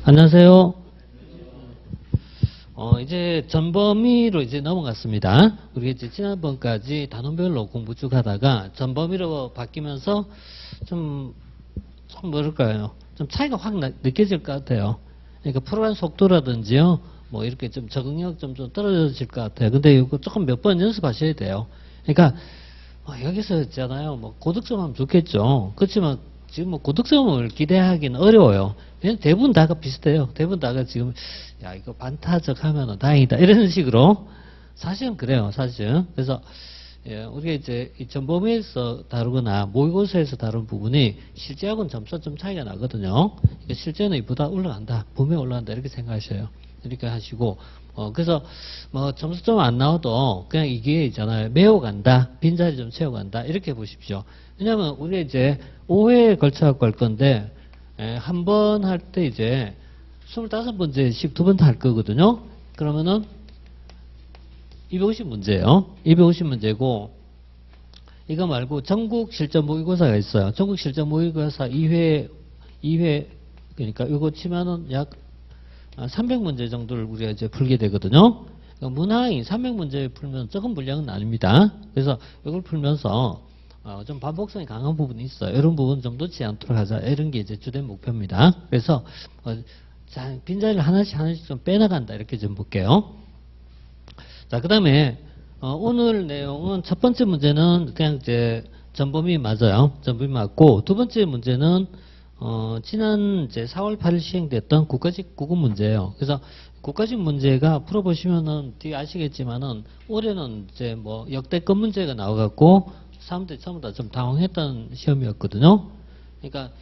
안녕하세요. 이제 전범위로 이제 넘어갔습니다. 우리 이제 지난번까지 단원별로 공부 쭉 하다가 전범위로 바뀌면서 좀 뭐랄까요? 좀 차이가 확 느껴질 것 같아요. 그러니까 풀어가는 속도라든지요, 뭐 이렇게 좀 적응력 좀 떨어질 것 같아요. 근데 이거 조금 몇 번 연습하셔야 돼요. 그러니까 여기서 있잖아요. 뭐 고득점 하면 좋겠죠. 그렇지만 지금 뭐 고득점을 기대하기는 어려워요. 그냥 대부분 다가 비슷해요. 대부분 다가 지금 야 이거 반타적 하면은 다행이다 이런 식으로 사실은 그래요. 사실은. 그래서 예, 우리가 이제 이 전범위에서 다루거나 모의고사에서 다룬 부분이 실제하고는 점수가 좀 차이가 나거든요. 그러니까 실제는 이보다 올라간다, 분명히 올라간다 이렇게 생각하셔요. 이렇게 하시고 그래서 뭐 점수 좀 안 나와도 그냥 이게 있잖아요. 메워간다, 빈자리 좀 채워간다 이렇게 보십시오. 왜냐하면 우리가 이제 5회에 걸쳐 갖고 할 건데 한 번 할 때 이제 25문제씩 두 번 할 거거든요. 그러면은 250문제예요. 250문제고 이거 말고 전국 실전 모의고사가 있어요. 전국 실전 모의고사 2회 그러니까 이거 치면은 약 300문제 정도를 우리가 이제 풀게 되거든요. 문항이 300문제 풀면 적은 분량은 아닙니다. 그래서 이걸 풀면서 좀 반복성이 강한 부분이 있어요. 이런 부분 좀 놓치지 않도록 하자. 이런 게 이제 주된 목표입니다. 그래서 빈자리를 하나씩 좀 빼나간다 이렇게 좀 볼게요. 자, 그 다음에 오늘 내용은 첫 번째 문제는 그냥 이제 전범위 맞아요. 전범위 맞고 두 번째 문제는 지난 이제 4월 8일 시행됐던 국가직 구급 문제예요. 그래서 국가직 문제가 풀어보시면은 뒤에 아시겠지만은 올해는 이제 뭐 역대급 문제가 나와갖고 사람들이 전부 다 좀 당황했던 시험이었거든요. 그러니까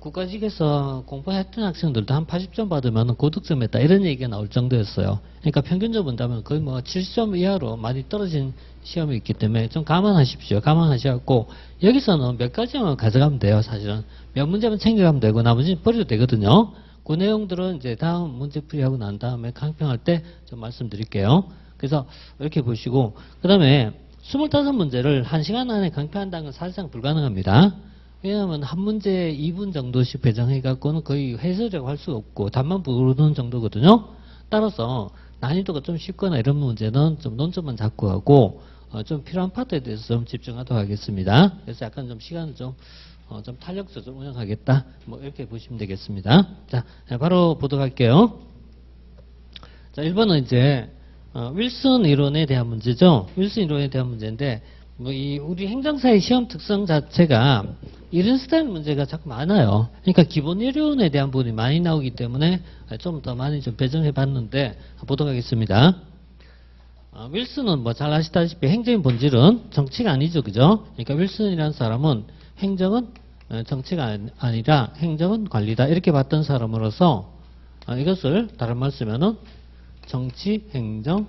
국가직에서 공부했던 학생들도 한 80점 받으면 고득점했다 이런 얘기가 나올 정도였어요. 그러니까 평균적으로 본다면 거의 뭐 70점 이하로 많이 떨어진 시험이 있기 때문에 좀 감안하십시오. 감안하셔갖고 여기서는 몇 가지만 가져가면 돼요. 사실은 몇 문제만 챙겨가면 되고 나머지는 버려도 되거든요. 그 내용들은 이제 다음 문제풀이하고 난 다음에 강평할 때 좀 말씀드릴게요. 그래서 이렇게 보시고 그 다음에 25문제를 1시간 안에 강평한다는 건 사실상 불가능합니다. 왜냐하면 한 문제 2분 정도씩 배정해갖고는 거의 해설이라고 할 수가 없고 답만 부르는 정도거든요. 따라서 난이도가 좀 쉽거나 이런 문제는 좀 논점만 잡고 가고 좀 필요한 파트에 대해서 좀 집중하도록 하겠습니다. 그래서 약간 좀 시간을 좀 탄력적으로 좀 운영하겠다. 뭐 이렇게 보시면 되겠습니다. 자, 바로 보도록 할게요. 자, 1번은 이제 윌슨 이론에 대한 문제죠. 윌슨 이론에 대한 문제인데 뭐 우리 행정사의 시험 특성 자체가 이런 스타일 문제가 자꾸 많아요. 그러니까 기본 이론에 대한 부분이 많이 나오기 때문에 좀 더 많이 좀 배정해 봤는데 보도록 하겠습니다. 윌슨은 뭐 잘 아시다시피 행정의 본질은 정치가 아니죠. 그죠? 그러니까 윌슨이라는 사람은 행정은 정치가 아니라 행정은 관리다. 이렇게 봤던 사람으로서 이것을 다른 말 쓰면은 정치, 행정,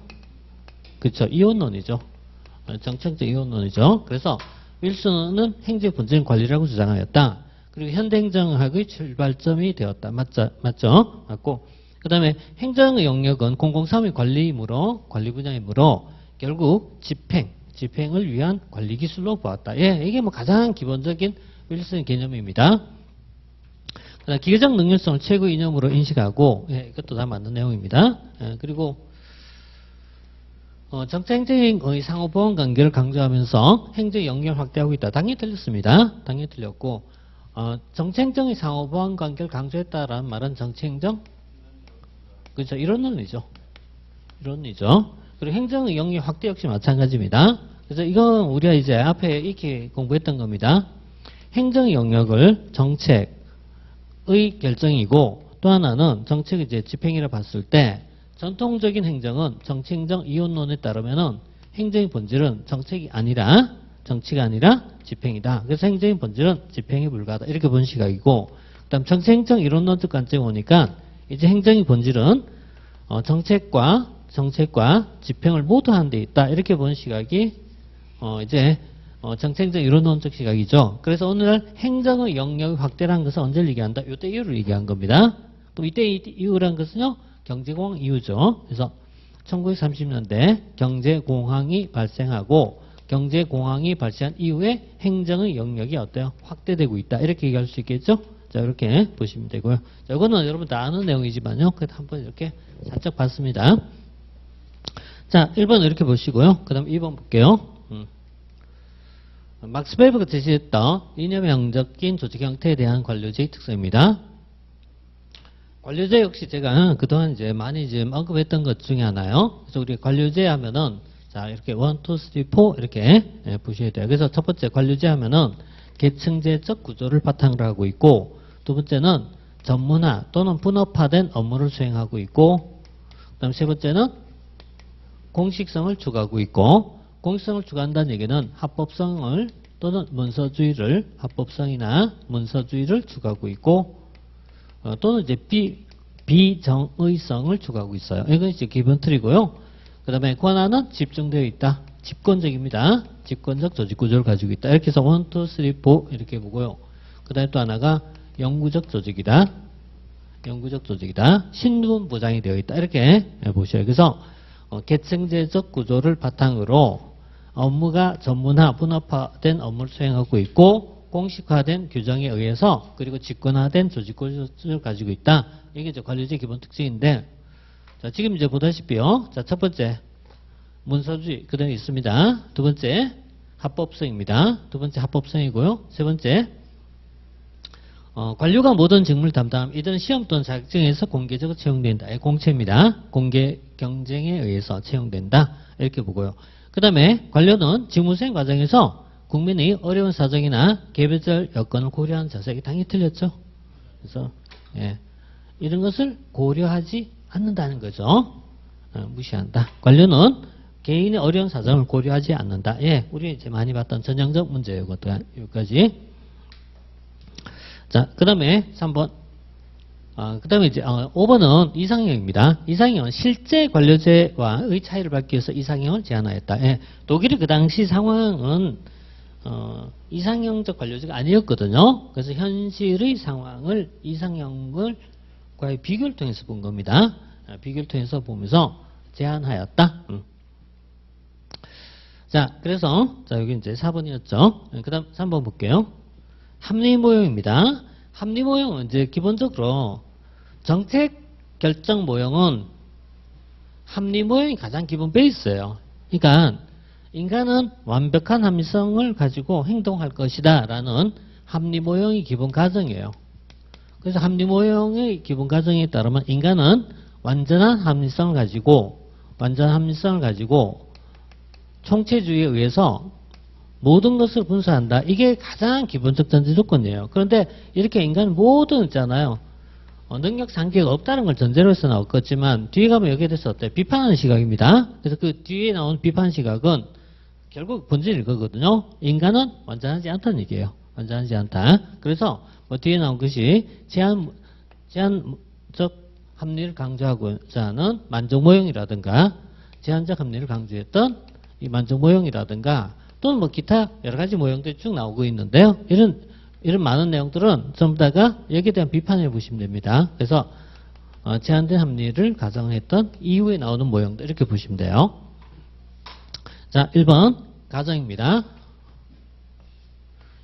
그쵸. 이원론이죠. 정책적 이원론이죠. 그래서 윌슨은 행정의 본질은 관리라고 주장하였다. 그리고 현대행정학의 출발점이 되었다. 맞죠? 맞고. 그 다음에 행정의 영역은 공공사업의 관리이므로, 관리 분야이므로 결국 집행을 위한 관리 기술로 보았다. 예, 이게 뭐 가장 기본적인 윌슨 개념입니다. 그다음 기계적 능률성을 최고 이념으로 인식하고, 예, 이것도 다 맞는 내용입니다. 예, 그리고 정책행정의 상호보완 관계를 강조하면서 행정 영역을 확대하고 있다. 당연히 틀렸습니다. 당연히 틀렸고 정책행정의 상호보완 관계를 강조했다라는 말은 정치행정? 그렇죠. 이론론이죠. 그리고 행정의 영역 확대 역시 마찬가지입니다. 그래서 이건 우리가 이제 앞에 이렇게 공부했던 겁니다. 행정의 영역을 정책의 결정이고 또 하나는 정책의 이제 집행이라 봤을 때 전통적인 행정은 정치행정 이원론에 따르면은 행정의 본질은 정치가 아니라 집행이다. 그래서 행정의 본질은 집행에 불과하다. 이렇게 본 시각이고, 그다음 정치행정 이론론적 관점에 오니까 이제 행정의 본질은 정책과 집행을 모두 하는 데 있다. 이렇게 본 시각이 이제 정치행정 이론론적 시각이죠. 그래서 오늘날 행정의 영역의 확대라는 것은 언제 얘기한다? 이때 이유를 얘기한 겁니다. 또 이때 이유라는 것은요. 경제공황 이후죠. 그래서 1930년대 경제공황이 발생하고 경제공황이 발생한 이후에 행정의 영역이 어때요? 확대되고 있다. 이렇게 얘기할 수 있겠죠? 자, 이렇게 보시면 되고요. 자, 이거는 여러분 다 아는 내용이지만요. 그래도 한번 이렇게 살짝 봤습니다. 자, 1번 이렇게 보시고요. 그 다음 2번 볼게요. 막스 베버가 제시했던 이념형적인 조직 형태에 대한 관료제의 특성입니다. 관료제 역시 제가 그동안 이제 많이 이제 언급했던 것 중에 하나요. 그래서 우리 관료제 하면은 자, 이렇게 1, 2, 3, 4 이렇게 보셔야 돼요. 그래서 첫 번째 관료제 하면은 계층제적 구조를 바탕으로 하고 있고, 두 번째는 전문화 또는 분업화된 업무를 수행하고 있고, 그 다음 세 번째는 공식성을 추구하고 있고, 공식성을 추구한다는 얘기는 합법성을 또는 문서주의를, 합법성이나 문서주의를 추구하고 있고, 또는 이제 비정의성을 추구하고 있어요. 이건 이제 기본 틀이고요. 그 다음에 권한은 집중되어 있다. 집권적입니다. 집권적 조직 구조를 가지고 있다. 이렇게 해서 1, 2, 3, 4 이렇게 보고요. 그 다음에 또 하나가 영구적 조직이다. 영구적 조직이다. 신분 보장이 되어 있다. 이렇게 보셔요. 그래서 계층제적 구조를 바탕으로 업무가 전문화, 분업화된 업무를 수행하고 있고, 공식화된 규정에 의해서 그리고 직권화된 조직 구조를 가지고 있다. 이게 이제 관료제 기본 특징인데, 자, 지금 이제 보다시피요. 자, 첫 번째 문서주의 그대로 있습니다. 두 번째 합법성입니다. 두 번째 합법성이고요. 세 번째 관료가 모든 직무를 담당함. 이들은 시험 또는 자격증에서 공개적으로 채용된다. 공채입니다. 공개 경쟁에 의해서 채용된다. 이렇게 보고요. 그 다음에 관료는 직무 수행 과정에서 국민의 어려운 사정이나 개별적 여건을 고려하는 자세가 당연히 틀렸죠. 그래서 이런 것을 고려하지 않는다는 거죠. 무시한다. 관료는 개인의 어려운 사정을 고려하지 않는다. 우리 이제 많이 봤던 전형적 문제예요. 여기까지. 자, 그 다음에 3번. 그 다음에 이제 5번은 이상형입니다. 이상형은 실제 관료제와의 차이를 밝기 위해서 이상형을 제안하였다. 독일의 그 당시 상황은 이상형적 관료제가 아니었거든요. 그래서 현실의 상황을 이상형을 과의 비교를 통해서 본 겁니다. 비교를 통해서 보면서 제안하였다. 자, 그래서 자, 여기 이제 4번이었죠. 그 다음 3번 볼게요. 합리 모형입니다. 합리 모형은 이제 기본적으로 정책 결정 모형은 합리 모형이 가장 기본 베이스예요. 그러니까 인간은 완벽한 합리성을 가지고 행동할 것이다 라는 합리 모형이 기본 가정이에요. 그래서 합리 모형의 기본 가정에 따르면 인간은 완전한 합리성을 가지고 총체주의에 의해서 모든 것을 분석한다. 이게 가장 기본적 전제 조건이에요. 그런데 이렇게 인간은 모든 있잖아요. 능력 상계가 없다는 걸 전제로 해서 나왔겠지만 뒤에 가면 여기에 대해서 어때? 비판하는 시각입니다. 그래서 그 뒤에 나온 비판 시각은 결국 본질이 이거거든요. 인간은 완전하지 않다는 얘기예요. 완전하지 않다. 그래서 뒤에 나온 것이 제한적 합리를 강조하고자 하는 만족 모형이라든가 제한적 합리를 강조했던 이 만족 모형이라든가 또는 뭐 기타 여러 가지 모형들이 쭉 나오고 있는데요. 이런 많은 내용들은 전부 다가 여기에 대한 비판을 해보시면 됩니다. 그래서 제한된 합리를 가정했던 이후에 나오는 모형들 이렇게 보시면 돼요. 자, 1번 가정입니다.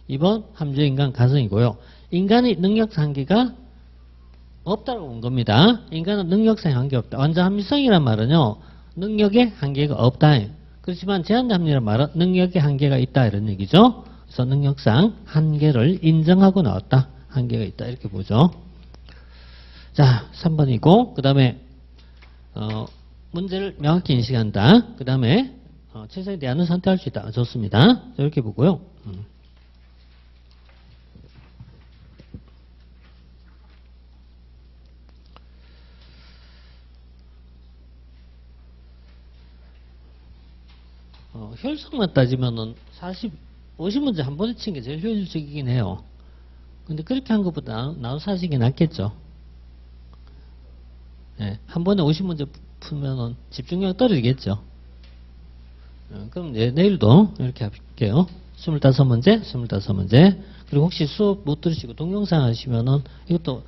2번 함재인간 가정이고요. 인간의 능력 한계가 없다고 본 겁니다. 인간은 능력상 한계 없다. 완전 합리성이란 말은요. 능력의 한계가 없다. 그렇지만 제한된 합리란 말은 능력의 한계가 있다 이런 얘기죠. 그래서 능력상 한계를 인정하고 나왔다. 한계가 있다 이렇게 보죠. 자, 3번이고 그 다음에 문제를 명확히 인식한다. 그 다음에 최선의 대안을 선택할 수 있다. 좋습니다. 이렇게 보고요. 효율성만 따지면은 50문제 한 번에 친 게 제일 효율적이긴 해요. 근데 그렇게 한 것보다 나눠서 하시는 게 낫겠죠. 한 번에 50문제 풀면은 집중력 떨어지겠죠. 그럼 내일도 이렇게 할게요. 25문제. 그리고 혹시 수업 못 들으시고 동영상 하시면은 이것도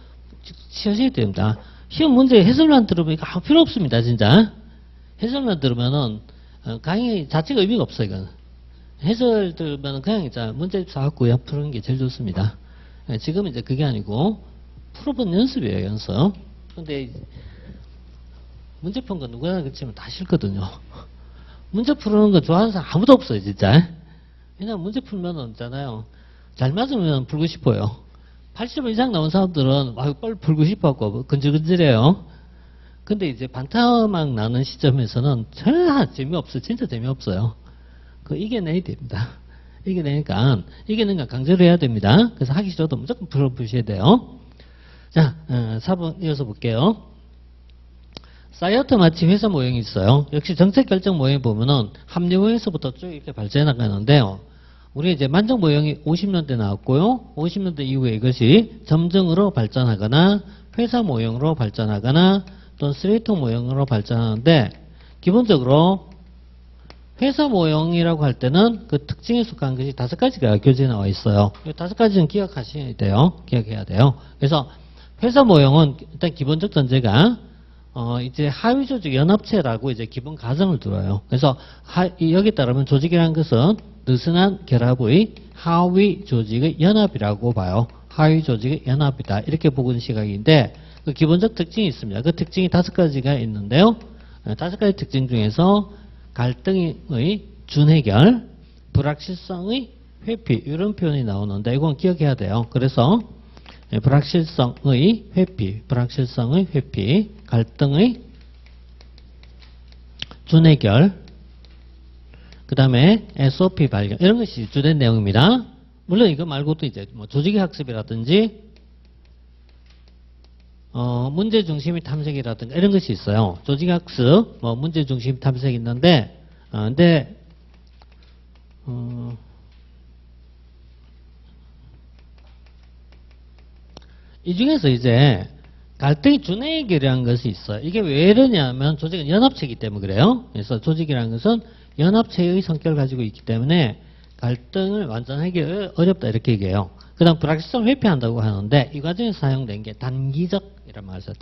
치셔야 됩니다. 시험 문제 해설만 들으면 필요 없습니다, 진짜. 해설만 들으면은 강의 자체가 의미가 없어요, 이건. 해설 들으면 그냥 문제 사갖고 푸는 게 제일 좋습니다. 지금 이제 그게 아니고 풀어본 연습이에요, 연습. 근데 문제 푸는 거 누구나 그렇지만 다 싫거든요. 문제 푸는 거 좋아하는 사람 아무도 없어요, 진짜. 왜냐면 문제 풀면 있잖아요. 잘 맞으면 풀고 싶어요. 80점 이상 나온 사람들은 빨리 풀고 싶어갖고 근질근질해요. 근데 이제 반타막 나는 시점에서는 전혀 재미없어요. 진짜 재미없어요. 그거 이겨내야 됩니다. 이겨내니까, 이기는 거 강제로 해야 됩니다. 그래서 하기 싫어도 무조건 풀어보셔야 돼요. 자, 4번 이어서 볼게요. 사이어트 마치 회사 모형이 있어요. 역시 정책 결정 모형에 보면은 합리모형에서부터 쭉 이렇게 발전해 나가는데요. 우리 이제 만정 모형이 50년대 나왔고요. 50년대 이후에 이것이 점정으로 발전하거나 회사 모형으로 발전하거나 또는 스레이터 모형으로 발전하는데 기본적으로 회사 모형이라고 할 때는 그 특징에 속한 것이 5가지가 교재에 나와 있어요. 이 5가지는 기억하셔야 돼요. 기억해야 돼요. 그래서 회사 모형은 일단 기본적 전제가 이제 하위 조직 연합체라고 이제 기본 가정을 들어요. 그래서 여기 따르면 조직이라는 것은 느슨한 결합의 하위 조직의 연합이라고 봐요. 하위 조직의 연합이다. 이렇게 보는 시각인데 그 기본적 특징이 있습니다. 그 특징이 5가지가 있는데요. 5가지 특징 중에서 갈등의 준해결, 불확실성의 회피 이런 표현이 나오는데 이건 기억해야 돼요. 그래서 불확실성의 회피, 불확실성의 회피, 갈등의 준해결, 그 다음에 SOP 발견 이런 것이 주된 내용입니다. 물론 이거 말고도 이제 뭐 조직의 학습이라든지 문제 중심의 탐색이라든가 이런 것이 있어요. 조직의 학습, 뭐 문제 중심 탐색이 있는데, 이 중에서 이제 갈등이 준해결이라는 것이 있어요. 이게 왜 이러냐면 조직은 연합체이기 때문에 그래요. 그래서 조직이라는 것은 연합체의 성격을 가지고 있기 때문에 갈등을 완전하기 어렵다 이렇게 얘기해요. 그 다음 불확실성을 회피한다고 하는데 이 과정에서 사용된 게 단기적이란 말을 써요.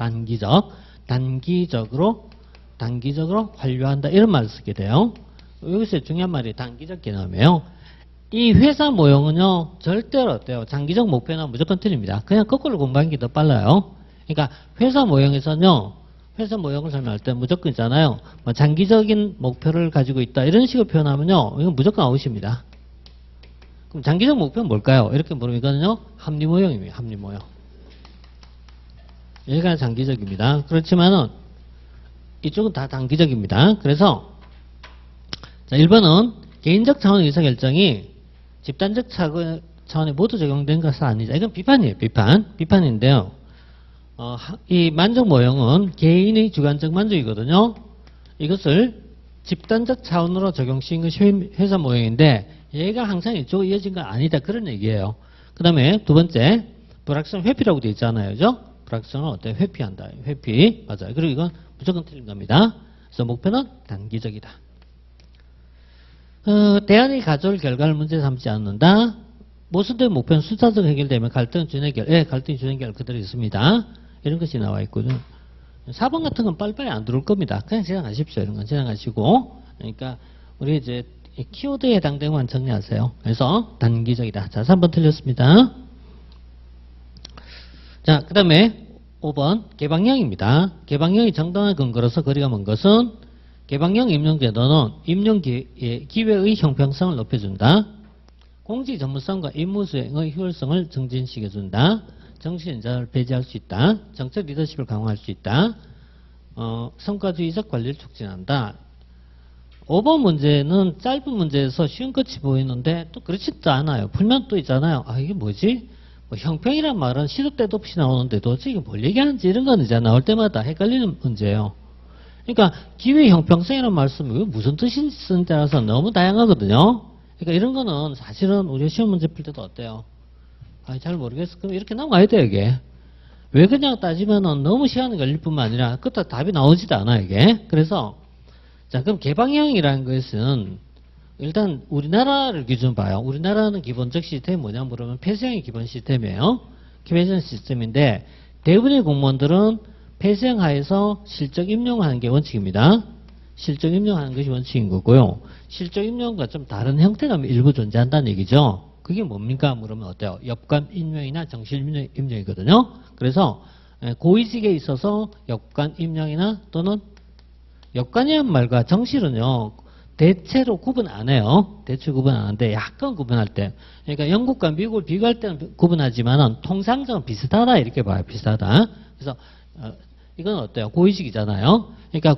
단기적으로 완료한다 이런 말을 쓰게 돼요. 여기서 중요한 말이 단기적 개념이에요. 이 회사 모형은요 절대로 어때요? 장기적 목표는 무조건 틀립니다. 그냥 거꾸로 공부하는 게 더 빨라요. 그러니까 회사 모형에서는요 회사 모형을 설명할 때 무조건 있잖아요. 뭐 장기적인 목표를 가지고 있다 이런 식으로 표현하면요 이건 무조건 아웃입니다. 그럼 장기적 목표는 뭘까요? 이렇게 물으면 이거는요 합리모형입니다. 합리모형. 여기가 장기적입니다. 그렇지만은 이쪽은 다 단기적입니다. 그래서 자 1번은 개인적 차원의 의사결정이 집단적 차원에 모두 적용된 것은 아니죠. 이건 비판이에요. 비판인데요. 이 만족 모형은 개인의 주관적 만족이거든요. 이것을 집단적 차원으로 적용시킨 것이 회사 모형인데 얘가 항상 이쪽으로 이어진 건 아니다. 그런 얘기예요. 그 다음에 두 번째 불확실성 회피라고 되어 있잖아요. 그죠? 불확실성을 어때? 회피한다. 회피. 맞아요. 그리고 이건 무조건 틀린 겁니다. 그래서 목표는 단기적이다. 대안이 가져올 결과를 문제 삼지 않는다. 모순된 목표는 숫자적 해결되면 갈등 준해결. 예, 갈등 준해결 그대로 있습니다. 이런 것이 나와 있거든요. 4번 같은 건 빨리빨리 안 들어올 겁니다. 그냥 지나가십시오. 이런 건 지나가시고. 그러니까 우리 이제 키워드에 해당되는 건 정리하세요. 그래서 단기적이다. 자, 3번 틀렸습니다. 자, 그 다음에 5번 개방형입니다. 개방형이 정당한 근거로서 거리가 먼 것은 개방형 임용제도는 임용 기회의 형평성을 높여준다. 공직 전문성과 임무 수행의 효율성을 증진시켜준다. 정치인자를 배제할 수 있다. 정책 리더십을 강화할 수 있다. 성과주의적 관리를 촉진한다. 5번 문제는 짧은 문제에서 쉬운 끝이 보이는데 또 그렇지도 않아요. 풀면 또 있잖아요. 아 이게 뭐지? 뭐 형평이란 말은 시도 때도 없이 나오는데 도대체 이게 뭘 얘기하는지 이런 건 이제 나올 때마다 헷갈리는 문제예요. 그러니까 기회 형평성이라는 말씀이 무슨 뜻인지 쓰는 따라서 너무 다양하거든요. 그러니까 이런 거는 사실은 우리 시험 문제 풀 때도 어때요? 아, 잘 모르겠어. 그럼 이렇게 나와야 돼요, 이게. 왜 그냥 따지면은 너무 시간이 걸릴 뿐만 아니라 끝에 답이 나오지도 않아, 이게. 그래서 자, 그럼 개방형이라는 것은 일단 우리나라를 기준 봐요. 우리나라는 기본적 시스템이 뭐냐 물으면 폐쇄형이 기본 시스템이에요. 폐쇄형 시스템인데 대부분의 공무원들은 폐쇄형 하에서 실적 임용하는 게 원칙입니다. 실적 임용하는 것이 원칙인 거고요. 실적 임용과 좀 다른 형태가 일부 존재한다는 얘기죠. 그게 뭡니까? 물으면 어때요? 역관 임명이나 정실 임명이거든요. 그래서 고위직에 있어서 역관 임명이나 또는 역관이란 말과 정실은요. 대체로 구분 안 해요. 대체 구분 안 하는데 약간 구분할 때. 그러니까 영국과 미국을 비교할 때는 구분하지만은 통상적으로 비슷하다 이렇게 봐요. 비슷하다. 그래서 이건 어때요? 고위직이잖아요. 그러니까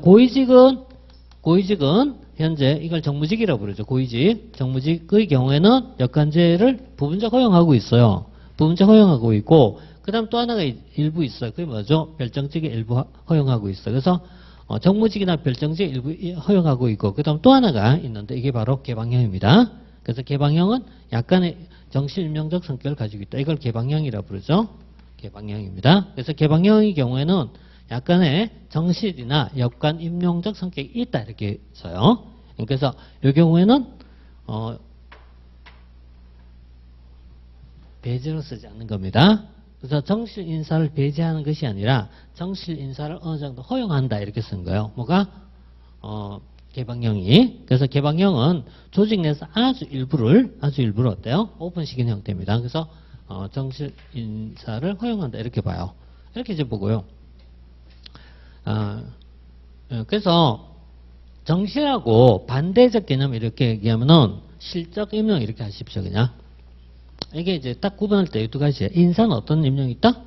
고위직은 현재 이걸 정무직이라고 부르죠. 고위직. 정무직의 경우에는 역관제를 부분적 허용하고 있어요. 부분적 허용하고 있고 그다음 또 하나가 일부 있어요. 그게 뭐죠? 별정직의 일부 허용하고 있어요. 그래서 정무직이나 별정직 일부 허용하고 있고 그다음 또 하나가 있는데 이게 바로 개방형입니다. 그래서 개방형은 약간의 정실임명적 성격을 가지고 있다. 이걸 개방형이라고 부르죠. 개방형입니다. 그래서 개방형의 경우에는 약간의 정실이나 역관 임용적 성격이 있다 이렇게 써요. 그래서 이 경우에는 배제로 쓰지 않는 겁니다. 그래서 정실 인사를 배제하는 것이 아니라 정실 인사를 어느 정도 허용한다 이렇게 쓴 거예요. 뭐가? 개방형이. 그래서 개방형은 조직 내에서 아주 일부를 어때요? 오픈시킨 형태입니다. 그래서 정실 인사를 허용한다 이렇게 봐요. 이렇게 이제 보고요. 그래서 정실하고 반대적 개념 이렇게 얘기하면은 실적 임명 이렇게 하십시오. 그냥. 이게 이제 딱 구분할 때 이 두 가지예요. 인사는 어떤 임명이 있다?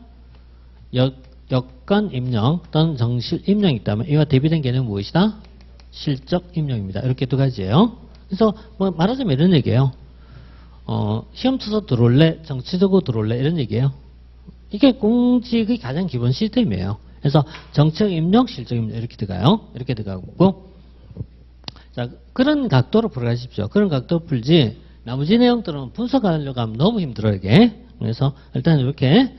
역관 임명 또는 정실 임명이 있다면 이와 대비된 개념은 무엇이다? 실적 임명입니다. 이렇게 두 가지예요. 그래서 뭐 말하자면 이런 얘기예요. 시험 쳐서 들어올래? 정치적으로 들어올래? 이런 얘기예요. 이게 공직의 가장 기본 시스템이에요. 그래서 정책 임명, 실적 임명 이렇게 들어가요. 이렇게 들어가고 자 그런 각도로 풀어가십시오. 그런 각도로 풀지 나머지 내용들은 분석하려고 하면 너무 힘들어요, 이게. 그래서 일단 이렇게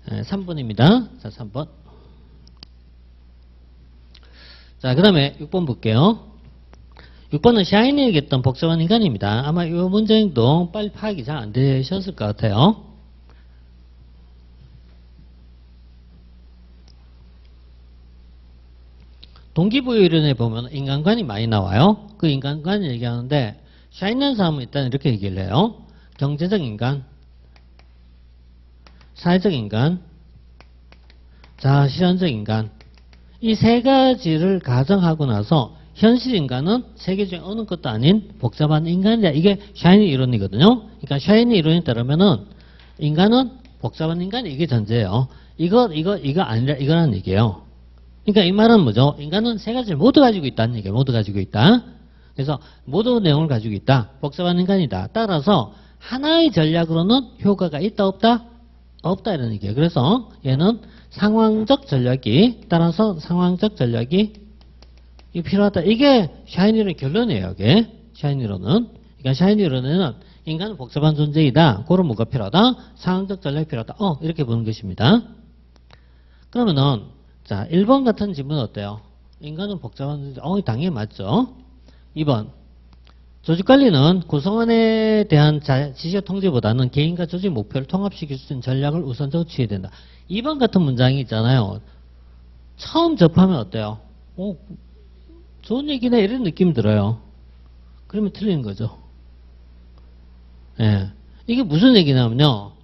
3번입니다. 자, 3번. 자, 그 다음에 6번 볼게요. 6번은 샤이니에 얘기했던 복잡한 인간입니다. 아마 이 문제도 빨리 파악이 잘 안 되셨을 것 같아요. 동기부여 이론에 보면 인간관이 많이 나와요. 그 인간관을 얘기하는데 샤이니는 사람은 일단 이렇게 얘기를 해요. 경제적 인간, 사회적 인간, 자아실현적 인간. 이 세 가지를 가정하고 나서 현실 인간은 세계 중에 어느 것도 아닌 복잡한 인간이다. 이게 샤이니 이론이거든요. 그러니까 샤이니 이론에 따르면은 인간은 복잡한 인간이 이게 전제예요. 이거 아니라 이거라는 얘기예요. 그러니까 이 말은 뭐죠? 인간은 세 가지를 모두 가지고 있다는 얘기예요. 모두 가지고 있다. 그래서 모든 내용을 가지고 있다. 복잡한 인간이다. 따라서 하나의 전략으로는 효과가 있다 없다? 없다 이런 얘기예요. 그래서 얘는 상황적 전략이 따라서 상황적 전략이 필요하다. 이게 샤이니론의 결론이에요. 이게 샤이니론은. 그러니까 샤이니론에는 인간은 복잡한 존재이다. 그런 뭐가 필요하다? 상황적 전략이 필요하다. 이렇게 보는 것입니다. 그러면은 자 1번 같은 질문은 어때요? 인간은 복잡한 존재. 당연히 맞죠. 2번 조직관리는 구성원에 대한 지시와 통제보다는 개인과 조직 목표를 통합시킬 수 있는 전략을 우선적으로 취해야 된다. 2번 같은 문장이 있잖아요. 처음 접하면 어때요? 좋은 얘기네 이런 느낌 들어요. 그러면 틀린 거죠. 예. 이게 무슨 얘기냐면요.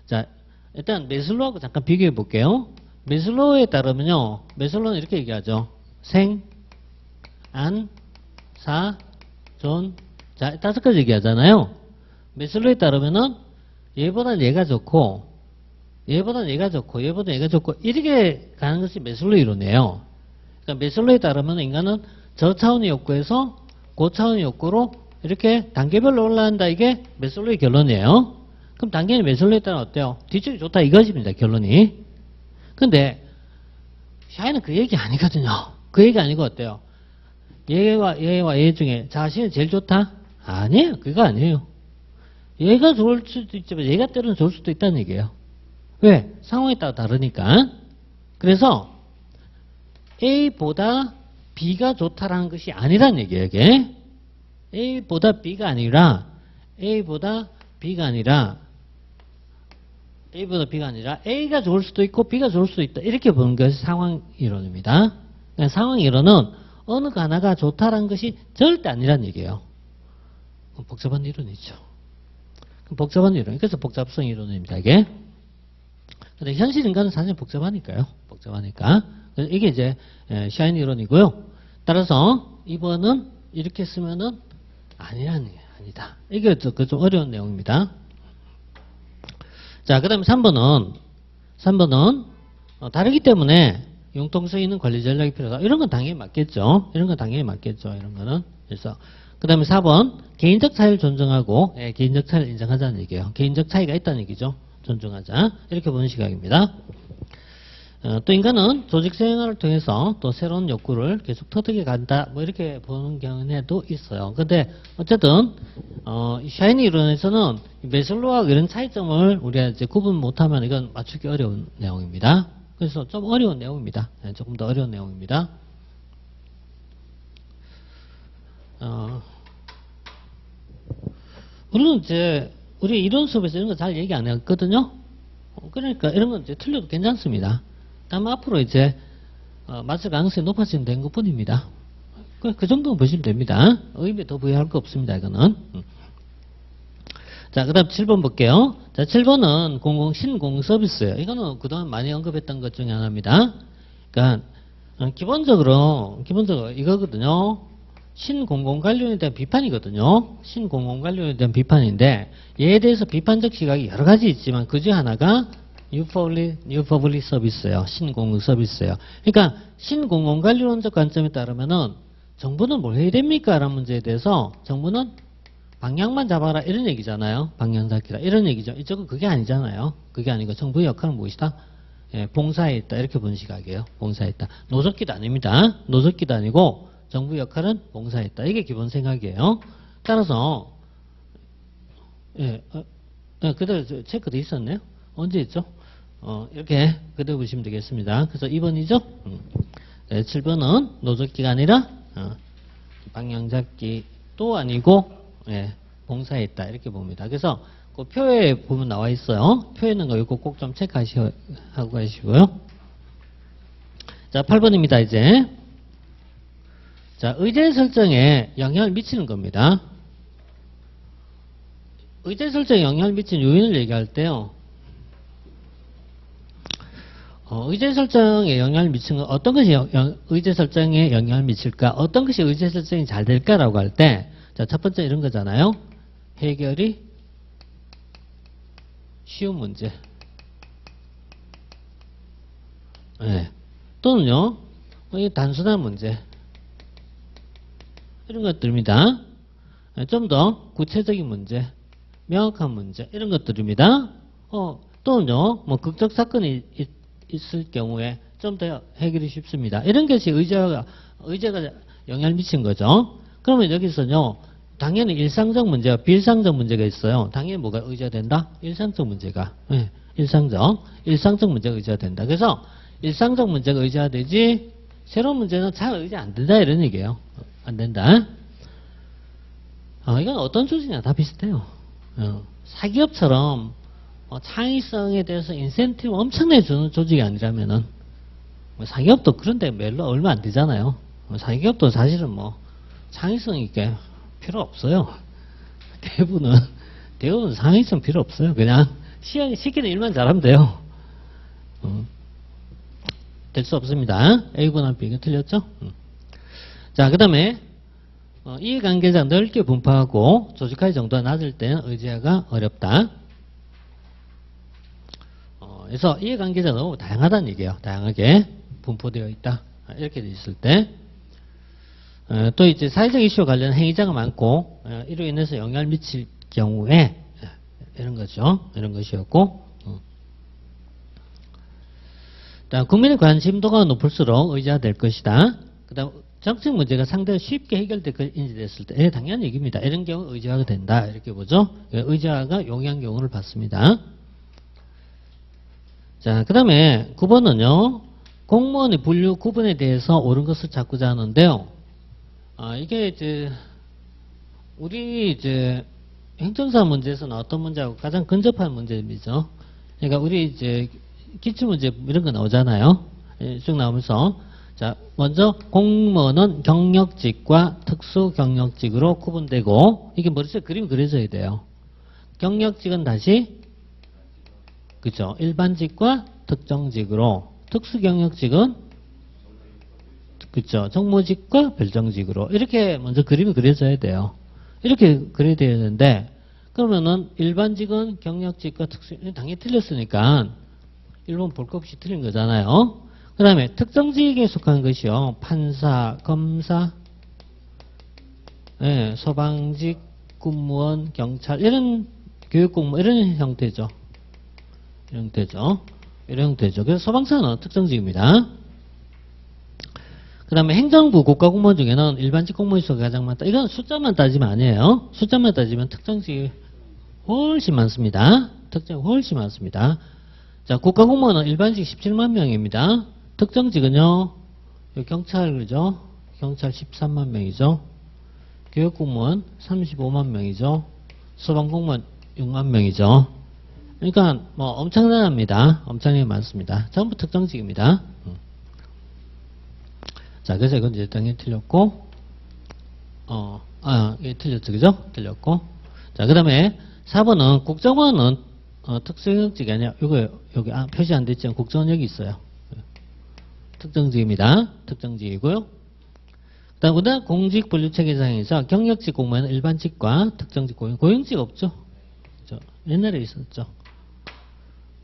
자, 일단 메슬로우하고 잠깐 비교해 볼게요. 메슬로우에 따르면요. 메슬로우는 이렇게 얘기하죠. 생, 안, 사, 존. 자, 5가지 얘기하잖아요. 메슬로우에 따르면은 얘보다 얘가 좋고 얘보다 얘가 좋고 얘보다 얘가 좋고 이렇게 가는 것이 메슬로우 이론이에요. 그러니까 메슬로우에 따르면 인간은 저차원의 욕구에서 고차원의 욕구로 이렇게 단계별로 올라간다. 이게 메슬로우의 결론이에요. 그럼 당연히 메슬로우에 따르면 어때요? 뒤쪽이 좋다 이것입니다. 결론이. 근데 샤이는 그 얘기 아니거든요. 그 얘기 아니고 어때요? 얘와 얘 중에 자신이 제일 좋다? 아니에요. 그거 아니에요. 얘가 좋을 수도 있지만 얘가 때로는 좋을 수도 있다는 얘기예요. 왜? 상황에 따라 다르니까. 그래서 A보다 B가 좋다라는 것이 아니란 얘기예요. 이게. A보다 B가 아니라 A보다 B가 아니라 A가 좋을 수도 있고 B가 좋을 수도 있다. 이렇게 보는 것이 상황 이론입니다. 그러니까 상황 이론은 어느 하나가 좋다라는 것이 절대 아니란 얘기예요. 복잡한 이론이죠. 복잡한 이론. 그래서 복잡성 이론입니다, 이게. 근데 현실 인간은 사실 복잡하니까요. 복잡하니까. 그래서 이게 이제 샤인 이론이고요. 따라서 2번은 이렇게 쓰면은 아니라는 게 아니다. 이게 좀 어려운 내용입니다. 자, 그 다음에 3번은 다르기 때문에 융통성 있는 관리 전략이 필요하다. 이런 건 당연히 맞겠죠. 이런 거는. 그래서 그 다음에 4번 개인적 차이를 존중하고 개인적 차이를 인정하자는 얘기예요. 개인적 차이가 있다는 얘기죠. 존중하자. 이렇게 보는 시각입니다. 또 인간은 조직 생활을 통해서 또 새로운 욕구를 계속 터득해 간다. 뭐 이렇게 보는 경우도 있어요. 근데 어쨌든 샤이니 이론에서는 메슬로우와 이런 차이점을 우리가 이제 구분 못하면 이건 맞추기 어려운 내용입니다. 그래서 좀 어려운 내용입니다. 조금 더 어려운 내용입니다. 물론 이제 우리 이론 수업에서 이런 거 잘 얘기 안 했거든요. 그러니까 이런 건 이제 틀려도 괜찮습니다. 다만 앞으로 이제 맞을 가능성이 높아지는 것 뿐입니다. 그 정도는 보시면 됩니다. 의미 더 부여할 거 없습니다. 이거는. 자, 그 다음 7번 볼게요. 자, 7번은 신공공 서비스예요. 이거는 그동안 많이 언급했던 것 중에 하나입니다. 그러니까 기본적으로 이거거든요. 신공공 관료에 대한 비판이거든요. 신공공 관료에 대한 비판인데 얘에 대해서 비판적 시각이 여러 가지 있지만 그중 하나가 New Public Service예요. 신공공 서비스예요. 그러니까 신공공 관료론적 관점에 따르면은 정부는 뭘 해야 됩니까? 라는 문제에 대해서 정부는 방향만 잡아라 이런 얘기잖아요. 방향 잡기라 이런 얘기죠. 이쪽은 그게 아니잖아요. 그게 아니고 정부의 역할은 무엇이다? 봉사에 있다. 이렇게 본 시각이에요. 봉사에 있다. 노젓기도 아닙니다. 노젓기도 아니고 정부 역할은 봉사에 있다. 이게 기본 생각이에요. 따라서 그대로 체크돼 있었네요. 언제 있죠? 이렇게 그대로 보시면 되겠습니다. 그래서 2번이죠? 7번은 노젓기가 아니라 방향 잡기도 아니고 봉사에 있다. 이렇게 봅니다. 그래서 그 표에 보면 나와 있어요. 표에 있는 거 이거 꼭 좀 체크하고 가시고요. 자, 8번입니다. 이제. 자, 의제 설정에 영향을 미치는 겁니다. 의제 설정에 영향을 미치는 요인을 얘기할 때요. 의제 설정에 영향을 미치는 건 어떤 것이 의제 설정에 영향을 미칠까? 어떤 것이 의제 설정이 잘 될까라고 할 때, 자, 첫 번째 이런 거잖아요. 해결이 쉬운 문제. 또는요, 단순한 문제. 이런 것들입니다. 좀 더 구체적인 문제, 명확한 문제, 이런 것들입니다. 또는요, 뭐 극적 사건이 있을 경우에 좀 더 해결이 쉽습니다. 이런 것이 의제가 영향을 미친 거죠. 그러면 여기서요, 당연히 일상적 문제와 비일상적 문제가 있어요. 당연히 뭐가 의제가 된다? 일상적 문제가. 일상적 문제가 의제가 된다. 그래서 일상적 문제가 의제가 되지, 새로운 문제는 잘 의제 안 된다. 이런 얘기예요. 안 된다. 이건 어떤 조직이나 다 비슷해요. 사기업처럼 창의성에 대해서 인센티브 엄청나게 주는 조직이 아니라면은, 사기업도 그런데 얼마 안 되잖아요. 사기업도 사실은 창의성 있게 필요 없어요. 대부분은 창의성 필요 없어요. 그냥 시키는 일만 잘하면 돼요. 될 수 없습니다. A분할 B가 틀렸죠? 자, 그 다음에 이해관계자 넓게 분포하고 조직화의 정도가 낮을 때는 의제화가 어렵다. 그래서 이해관계자가 너무 다양하다는 얘기예요. 다양하게 분포되어 있다. 이렇게 돼 있을 때. 또 이제 사회적 이슈와 관련 행위자가 많고 이로 인해서 영향을 미칠 경우에 이런 거죠. 이런 것이었고. 국민의 관심도가 높을수록 의제화 될 것이다. 그 다음 정책 문제가 상당히 쉽게 해결될 것 인지됐을 때 당연한 얘기입니다. 이런 경우 의제화가 된다. 이렇게 보죠. 의제화가 용이한 경우를 봤습니다. 자, 그 다음에 9번은요. 공무원의 분류 구분에 대해서 옳은 것을 찾고자 하는데요. 이게 이제 우리 이제 행정사 문제에서는 어떤 문제하고 가장 근접한 문제이죠. 그러니까 우리 이제 기출문제 이런 거 나오잖아요. 쭉 나오면서 자, 먼저 공무원은 경력직과 특수경력직으로 구분되고 이게 머릿속에 그림이 그려져야 돼요. 경력직은 다시 그죠? 일반직과 특정직으로, 특수경력직은 그죠? 정모직과 별정직으로 이렇게 먼저 그림이 그려져야 돼요. 이렇게 그려야 되는데 그러면은 일반직은 경력직과 특수 당연히 틀렸으니까 1번 볼 것 없이 틀린 거잖아요. 그 다음에 특정직에 속한 것이요. 판사, 검사, 예, 소방직, 군무원, 경찰 이런 교육공무 이런 형태죠. 이런 형태죠. 이런 형태죠. 그래서 소방차는 특정직입니다. 그 다음에 행정부 국가공무원 중에는 일반직 공무원 수가 가장 많다. 이건 숫자만 따지면 아니에요. 숫자만 따지면 특정직이 훨씬 많습니다. 특정이 훨씬 많습니다. 자, 국가공무원은 일반직 17만 명입니다. 특정직은요, 경찰, 그죠? 경찰 13만 명이죠. 교육공무원 35만 명이죠. 소방공무원 6만 명이죠. 그러니까 뭐 엄청납니다. 엄청나게 많습니다. 전부 특정직입니다. 자, 그래서 이건 이제 당연히 틀렸고, 이게 틀렸죠, 그죠? 틀렸고. 자, 그 다음에 4번은 국정원은 특수경력직이 아니라, 여기 표시 안 됐지만 국정원 여기 있어요. 특정직입니다. 특정직이고요. 그 다음에 공직분류체계상에서 경력직 공무원은 일반직과 특정직 고용직 없죠? 그죠? 옛날에 있었죠.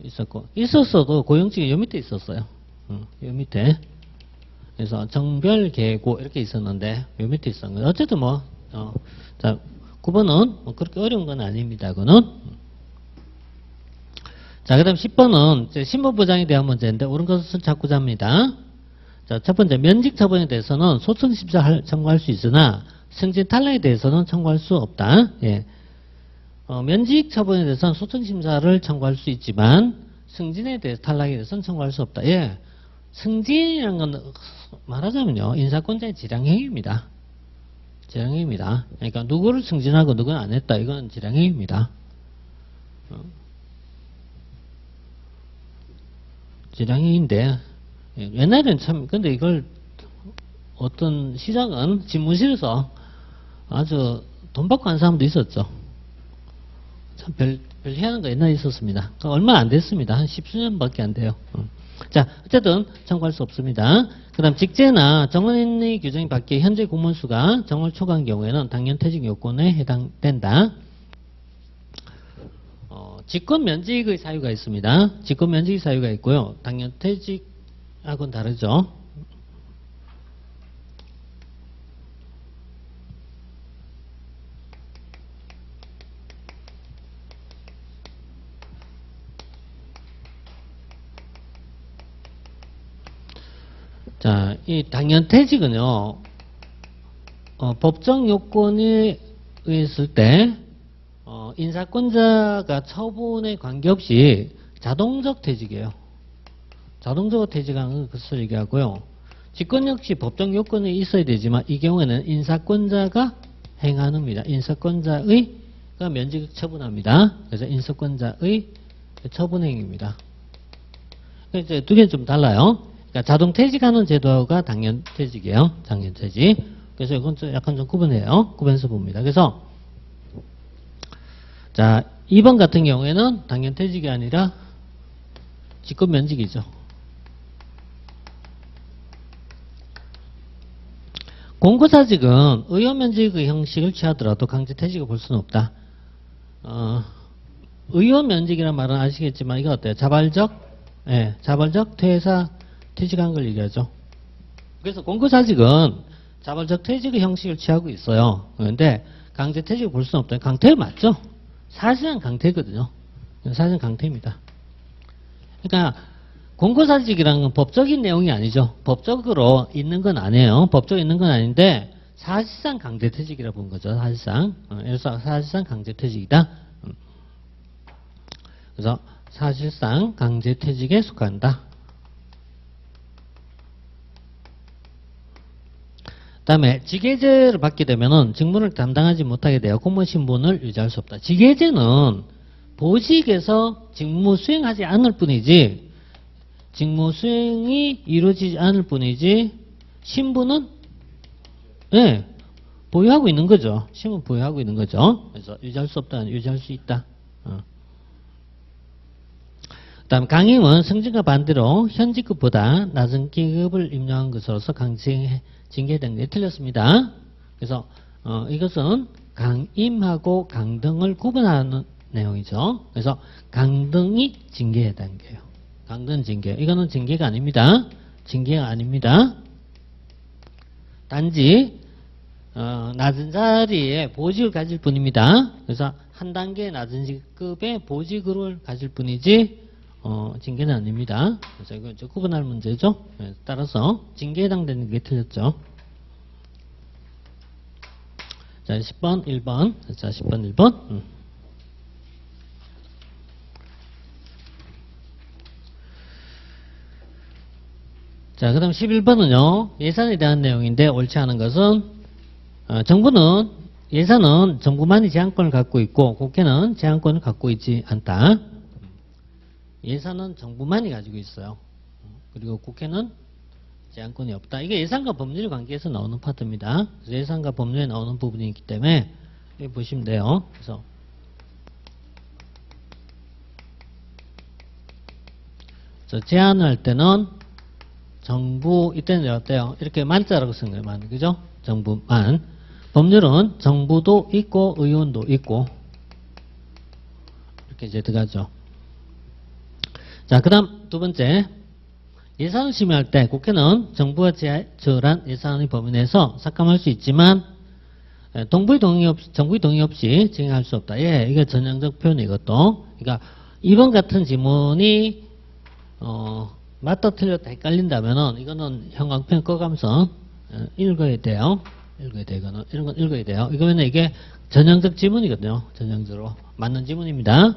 있었고, 있었어도 고용직이 요 밑에 있었어요. 요 밑에. 그래서 정별계고 이렇게 있었는데 요 밑에 있었는 거예요. 어쨌든 뭐 자 9번은 뭐 그렇게 어려운 건 아닙니다. 그거는. 자, 그 다음 10번은 신분보장에 대한 문제인데 옳은 것을 찾고자 합니다. 자, 첫 번째 면직 처분에 대해서는 소청심사 청구할 수 있으나 승진 탈락에 대해서는 청구할 수 없다. 예. 면직 처분에 대해서는 소청심사를 청구할 수 있지만 승진에 대해서 탈락에 대해서는 청구할 수 없다. 예. 승진이라는 건 말하자면요. 인사권자의 지량행위입니다. 지량행위입니다. 그러니까 누구를 승진하고 누구는 안 했다. 이건 지량행위입니다. 지량행위인데 옛날에는 참 근데 이걸 어떤 시장은 집무실에서 아주 돈 받고 한 사람도 있었죠. 참 별 희한한 거 옛날에 있었습니다. 얼마 안 됐습니다. 한 10수년밖에 안 돼요. 자, 어쨌든 청구할 수 없습니다. 그 다음 직제나 정원의 규정이 바뀌어 현재 공무원 수가 정월 초과한 경우에는 당연퇴직 요건에 해당된다. 직권 면직의 사유가 있습니다. 직권 면직의 사유가 있고요. 당연퇴직하고는 다르죠. 자, 이 당연퇴직은요, 법정 요건에 의했을 때, 인사권자가 처분에 관계없이 자동적 퇴직이에요. 자동적으로 퇴직하는 것을 얘기하고요. 직권 역시 법정 요건에 있어야 되지만, 이 경우에는 인사권자가 행하는입니다. 인사권자의가 면직 처분합니다. 그래서 인사권자의 처분행위입니다. 이제 두 개는 좀 달라요. 그러니까 자동 퇴직하는 제도가 당연퇴직이에요. 당연퇴직. 그래서 이건 좀 약간 좀 구분해요. 구분해서 봅니다. 그래서 자 2번 같은 경우에는 당연퇴직이 아니라 직권면직이죠. 공고사직은 의원면직의 형식을 취하더라도 강제퇴직을 볼 수는 없다. 의원면직이라는 말은 아시겠지만 이거 어때요? 자발적 퇴직한 걸 얘기하죠. 그래서 공고사직은 자발적 퇴직의 형식을 취하고 있어요. 그런데 강제퇴직을 볼 수는 없다. 강퇴 맞죠? 사실은 강퇴거든요. 사실은 강퇴입니다. 그러니까 공고사직이라는 건 법적인 내용이 아니죠. 법적으로 있는 건 아니에요. 법적으로 있는 건 아닌데 사실상 강제퇴직이라고 본 거죠. 사실상. 그래서 사실상 강제퇴직이다. 그래서 사실상 강제퇴직에 속한다. 다음에 직계제를 받게 되면은 직무를 담당하지 못하게 되어 공무원 신분을 유지할 수 없다. 직계제는 보직에서 직무 수행하지 않을 뿐이지 직무 수행이 이루어지지 않을 뿐이지 신분은 보유하고 있는 거죠. 신분 보유하고 있는 거죠. 그래서 유지할 수 없다. 유지할 수 있다. 다음 강행은 승진과 반대로 현직급보다 낮은 계급을 임명한 것으로서 징계된 게 틀렸습니다. 그래서 이것은 강임하고 강등을 구분하는 내용이죠. 그래서 강등이 징계에 해당해요. 강등 징계. 이거는 징계가 아닙니다. 징계가 아닙니다. 단지 낮은 자리에 보직을 가질 뿐입니다. 그래서 한 단계 낮은 직급의 보직을 가질 뿐이지 징계는 아닙니다. 그래서 이거 이제 구분할 문제죠. 따라서 징계에 해당되는 게 틀렸죠. 자, 10번, 1번. 자, 10번, 1번. 자, 그 다음 11번은요, 예산에 대한 내용인데, 옳지 않은 것은, 정부는, 예산은 정부만이 제한권을 갖고 있고, 국회는 제한권을 갖고 있지 않다. 예산은 정부만이 가지고 있어요. 그리고 국회는 제한권이 없다. 이게 예산과 법률 관계에서 나오는 파트입니다. 그래서 예산과 법률에 나오는 부분이 있기 때문에, 여기 보시면 돼요. 그래서, 제한을 할 때는, 정부, 이때는 어때요? 이렇게 만자라고 쓴 거예요. 만, 그죠? 정부만. 법률은 정부도 있고, 의원도 있고, 이렇게 이제 들어가죠. 자, 그 다음 두 번째. 예산을 심의할 때 국회는 정부가 제출한 예산의 범위 내에서 삭감할 수 있지만, 정부의 동의 없이 진행할 수 없다. 예, 이게 전형적 표현이 이것도. 그러니까, 이번 같은 지문이, 맞다 틀렸다 헷갈린다면은 이거는 형광펜 꺼가면서 읽어야 돼요. 읽어야 돼요. 이거는 이런 건 읽어야 돼요. 이거는 이게 전형적 지문이거든요. 전형적으로 맞는 지문입니다.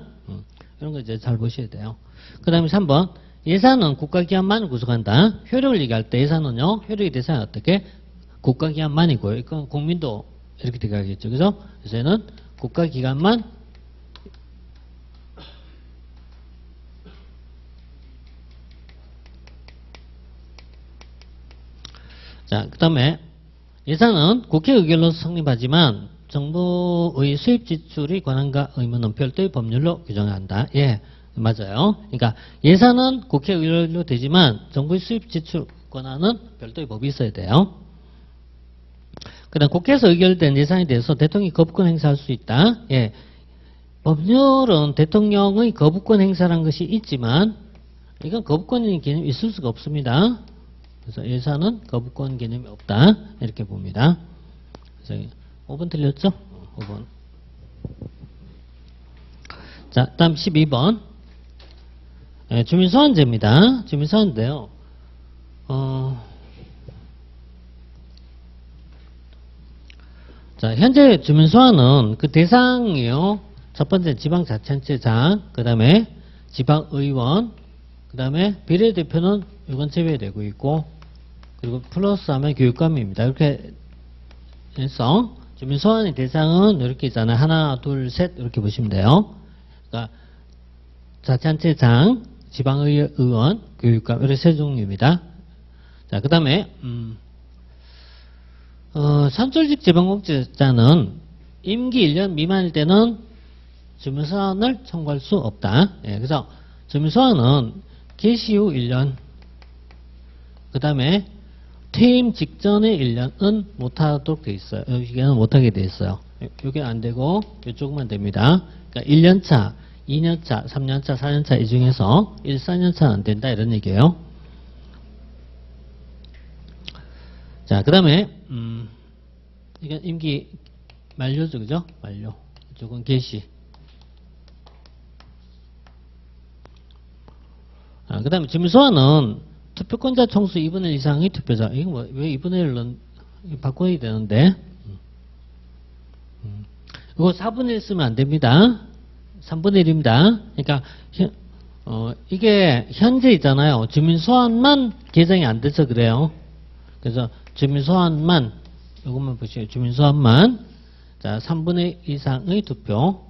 이런 거 이제 잘 보셔야 돼요. 그다음에 3번 예산은 국가기관만을 구성한다. 효력을 얘기할 때 예산은요. 효력의 대상은 어떻게? 국가기관만이고요. 이건 국민도 이렇게 들어가겠죠. 그죠? 그래서 얘는 국가기관만 자, 그 다음에 예산은 국회 의결로 성립하지만 정부의 수입 지출의 권한과 의무는 별도의 법률로 규정한다. 예, 맞아요. 그러니까 예산은 국회 의결로 되지만 정부의 수입 지출 권한은 별도의 법이 있어야 돼요. 그 다음 국회에서 의결된 예산에 대해서 대통령이 거부권 행사할 수 있다. 예, 법률은 대통령의 거부권 행사라는 것이 있지만 이건 거부권의 개념이 있을 수가 없습니다. 그래서 예산은 거부권 개념이 없다. 이렇게 봅니다. 그래서 5번 틀렸죠? 5번. 자, 다음 12번. 주민소환제입니다. 주민소환인데요. 자, 현재 주민소환은 그 대상이요. 첫 번째 지방자치단체장, 그 다음에 지방의원, 그 다음에 비례대표는 이건 제외되고 있고, 그리고 플러스 하면 교육감입니다. 이렇게 해서 주민소환의 대상은 이렇게 있잖아요. 하나, 둘, 셋 이렇게 보시면 돼요. 그러니까 자치단체장, 지방의원, 교육감 이렇게 세 종류입니다. 자, 그 다음에 선출직 지방공직자는 임기 1년 미만일 때는 주민소환을 청구할 수 없다. 예, 그래서 주민소환은 개시 후 1년, 그 다음에 퇴임 직전의 1년은 못하도록 되어 있어요. 여기는 못하게 되어 있어요. 이게 안 되고 이쪽만 됩니다. 그러니까 1년차, 2년차, 3년차, 4년차 이 중에서 1, 4년차는 안 된다 이런 얘기예요. 자, 그 다음에 이건 임기 만료죠, 그죠? 만료. 이쪽은 개시. 그 다음에 주민소환은 투표권자 총수 2분의 1 이상의 투표자. 이거 뭐, 왜 2분의 1은 바꿔야 되는데? 이거 4분의 1 쓰면 안 됩니다. 3분의 1입니다. 그러니까, 이게 현재 있잖아요. 주민소환만 개정이 안 돼서 그래요. 그래서 주민소환만, 이것만 보시죠. 주민소환만. 자, 3분의 1 이상의 투표.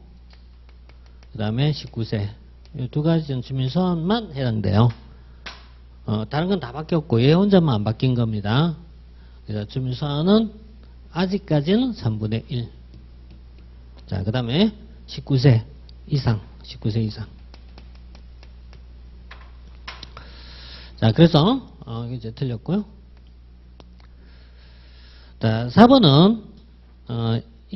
그 다음에 19세. 이 두 가지는 주민소환만 해당돼요. 다른 건 다 바뀌었고 얘 혼자만 안 바뀐 겁니다. 그래서 주민소환은 아직까지는 3분의 1. 자, 그 다음에 19세 이상. 19세 이상. 자, 그래서 이제 틀렸고요. 자, 4번은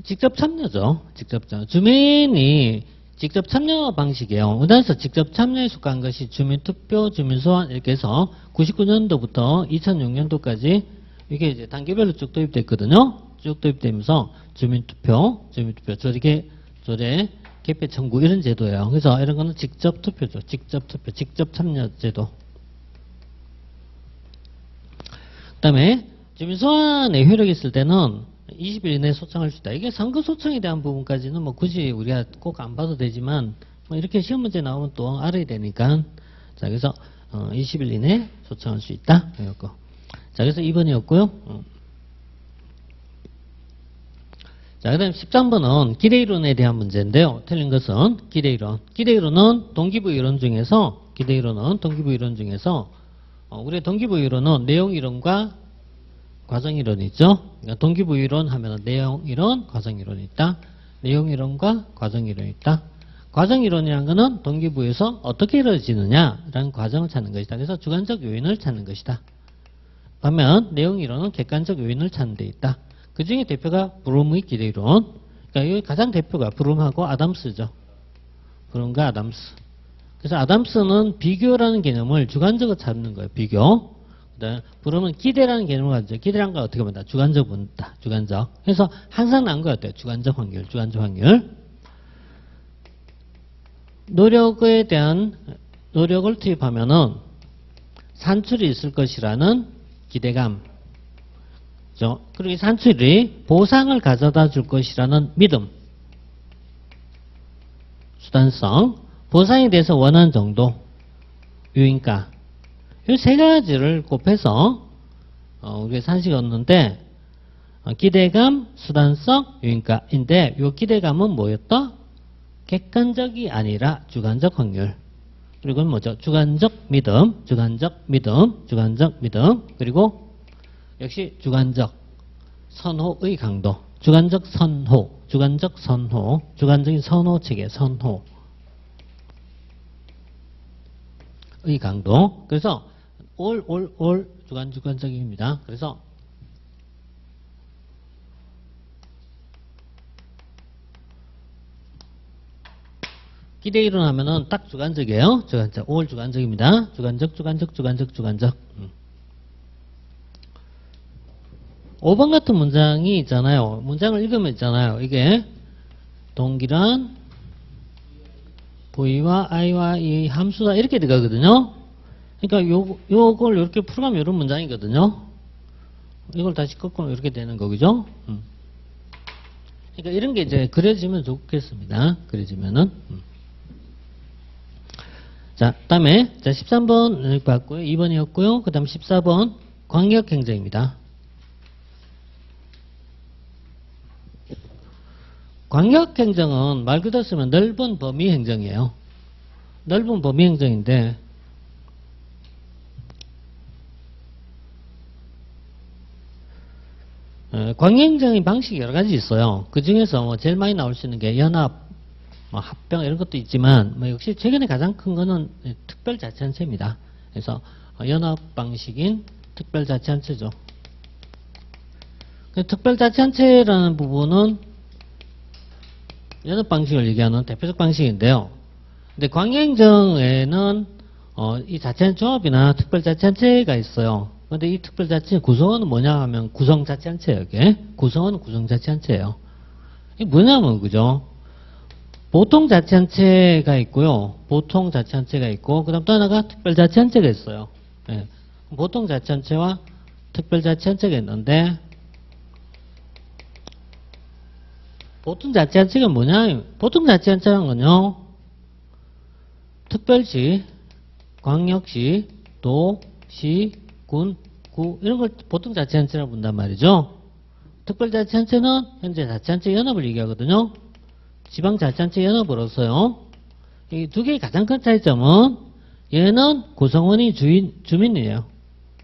직접 참여죠. 직접 참여. 주민이 직접 참여 방식이에요. 우리나라에서 직접 참여에 속한 것이 주민투표, 주민소환 이렇게 해서 99년도부터 2006년도까지 이게 이제 단계별로 쭉 도입됐거든요. 쭉 도입되면서 주민투표, 조례, 개표 청구 이런 제도예요. 그래서 이런 거는 직접 투표죠. 직접 투표, 직접 참여 제도. 그 다음에 주민소환의 효력이 있을 때는 20일 이내에 소청할 수 있다. 이게 선거 소청에 대한 부분까지는 뭐 굳이 우리가 꼭 안 봐도 되지만 뭐 이렇게 시험 문제 나오면 또 알아야 되니까. 자, 그래서 20일 이내에 소청할 수 있다. 이거. 자, 그래서 2번이었고요. 자, 그 다음 13번은 기대이론에 대한 문제인데요. 틀린 것은 기대이론. 기대이론은 동기부 이론 중에서 우리의 동기부 이론은 내용이론과 과정이론이 있죠. 그러니까 동기부이론 하면 내용이론, 과정이론이 있다. 내용이론과 과정이론이 있다. 과정이론이라는 것은 동기부에서 어떻게 이루어지느냐라는 과정을 찾는 것이다. 그래서 주관적 요인을 찾는 것이다. 반면 내용이론은 객관적 요인을 찾는 데 있다. 그 중에 대표가 브룸의 기대이론. 그러니까 여기 가장 대표가 브룸하고 아담스죠. 브룸과 아담스. 그래서 아담스는 비교라는 개념을 주관적으로 찾는 거예요. 비교. 브룸은 기대라는 개념을 가지죠. 기대라는 걸 어떻게 본다? 주관적 본다. 주관적. 그래서 항상 나온 것 같아요. 주관적 확률. 노력에 대한 노력을 투입하면은 산출이 있을 것이라는 기대감. 그리고 이 산출이 보상을 가져다 줄 것이라는 믿음. 수단성. 보상에 대해서 원하는 정도. 유인가. 이 세 가지를 곱해서 우리가 산식이 얻는데 기대감, 수단성, 유인가인데 이 기대감은 뭐였다? 객관적이 아니라 주관적 확률. 그리고 뭐죠? 주관적 믿음. 그리고 역시 주관적 선호의 강도. 주관적인 선호 체계, 선호의 강도. 그래서 올 주관적입니다. 그래서 기대 이론 하면은 딱 주관적이에요. 올 주관적입니다. 주관적. 5번 같은 문장이 있잖아요. 문장을 읽으면 있잖아요. 이게 동기란 V와 I와 이 함수다 이렇게 들어가거든요. 그러니까 요걸 이렇게 풀어가면 이런 문장이거든요. 이걸 다시 꺾으면 이렇게 되는 거죠. 그러니까 이런 게 이제 그려지면 좋겠습니다. 그려지면은. 자, 다음에 13번 여기 봤고요. 2번이었고요. 그 다음 14번 광역행정입니다. 광역행정은 말 그대로 쓰면 넓은 범위 행정이에요. 넓은 범위 행정인데 광역행정의 방식이 여러 가지 있어요. 그 중에서 뭐 제일 많이 나올 수 있는 게 연합, 뭐 합병 이런 것도 있지만 뭐 역시 최근에 가장 큰 거는 특별자치단체입니다. 그래서 연합 방식인 특별자치단체죠. 특별자치단체라는 부분은 연합 방식을 얘기하는 대표적 방식인데요. 근데 광역행정에는 이 자치단체 조합이나 특별자치단체가 있어요. 근데 이 특별자치 구성원은 뭐냐 하면 구성자치단체예요. 이게 구성원은 구성자치단체예요. 이게 뭐냐면 그죠? 보통자치단체가 있고요. 보통자치단체가 있고 그다음 또 하나가 특별자치단체가 있어요. 예. 보통자치단체와 특별자치단체가 있는데 보통자치단체가 뭐냐? 보통자치단체라는 건요. 특별시, 광역시, 도, 시, 군, 구 이런 걸 보통자치단체라고 본단 말이죠. 특별자치단체는 현재 자치단체 연합을 얘기하거든요. 지방자치단체 연합으로서요. 이 두 개의 가장 큰 차이점은 얘는 구성원이 주민이에요.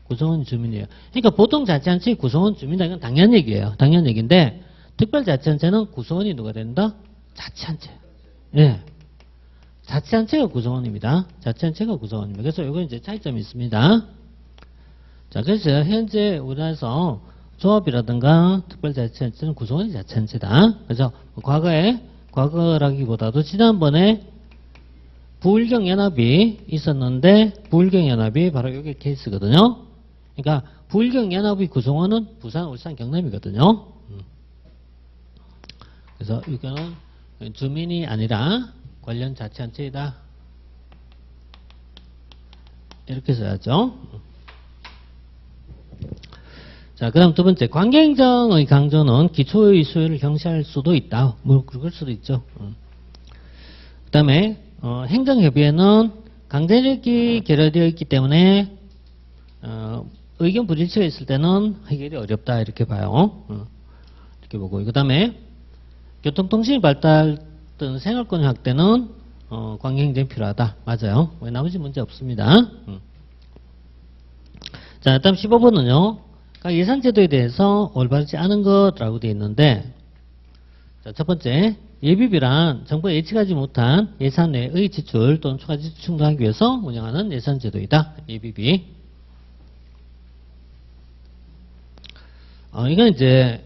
구성원이 주민이에요. 그러니까 보통자치단체의 구성원 주민이다. 이건 당연 얘기예요. 당연 얘기인데 특별자치단체는 구성원이 누가 된다? 자치단체. 예. 자치단체가 구성원입니다. 자치단체가 구성원입니다. 그래서 이건 이제 차이점이 있습니다. 자, 그래서 현재 우리나라에서 조합이라든가 특별자치단체는 구성원이 자치단체다. 그래서 과거라기보다도 지난번에 부울경연합이 있었는데 부울경연합이 바로 이게 케이스거든요. 그러니까 부울경연합의 구성원은 부산, 울산, 경남이거든요. 그래서 이거는 주민이 아니라 관련 자치단체이다. 이렇게 써야죠. 자, 그 다음 두 번째, 관계행정의 강조는 기초의 수요를 경시할 수도 있다. 뭐, 그럴 수도 있죠. 그 다음에, 행정협의회는 강제력이 결여되어 있기 때문에, 의견 불일치가 있을 때는 해결이 어렵다. 이렇게 봐요. 이렇게 보고. 그 다음에, 교통통신이 발달 등 생활권 확대는, 관계행정이 필요하다. 맞아요. 왜 나머지 문제 없습니다. 자, 다음 15번은요. 예산제도에 대해서 올바르지 않은 것이라고 되어 있는데, 자, 첫 번째, 예비비란 정부가 예측하지 못한 예산 외의 지출 또는 추가 지출 충당하기 위해서 운영하는 예산제도이다. 예비비. 이건 이제,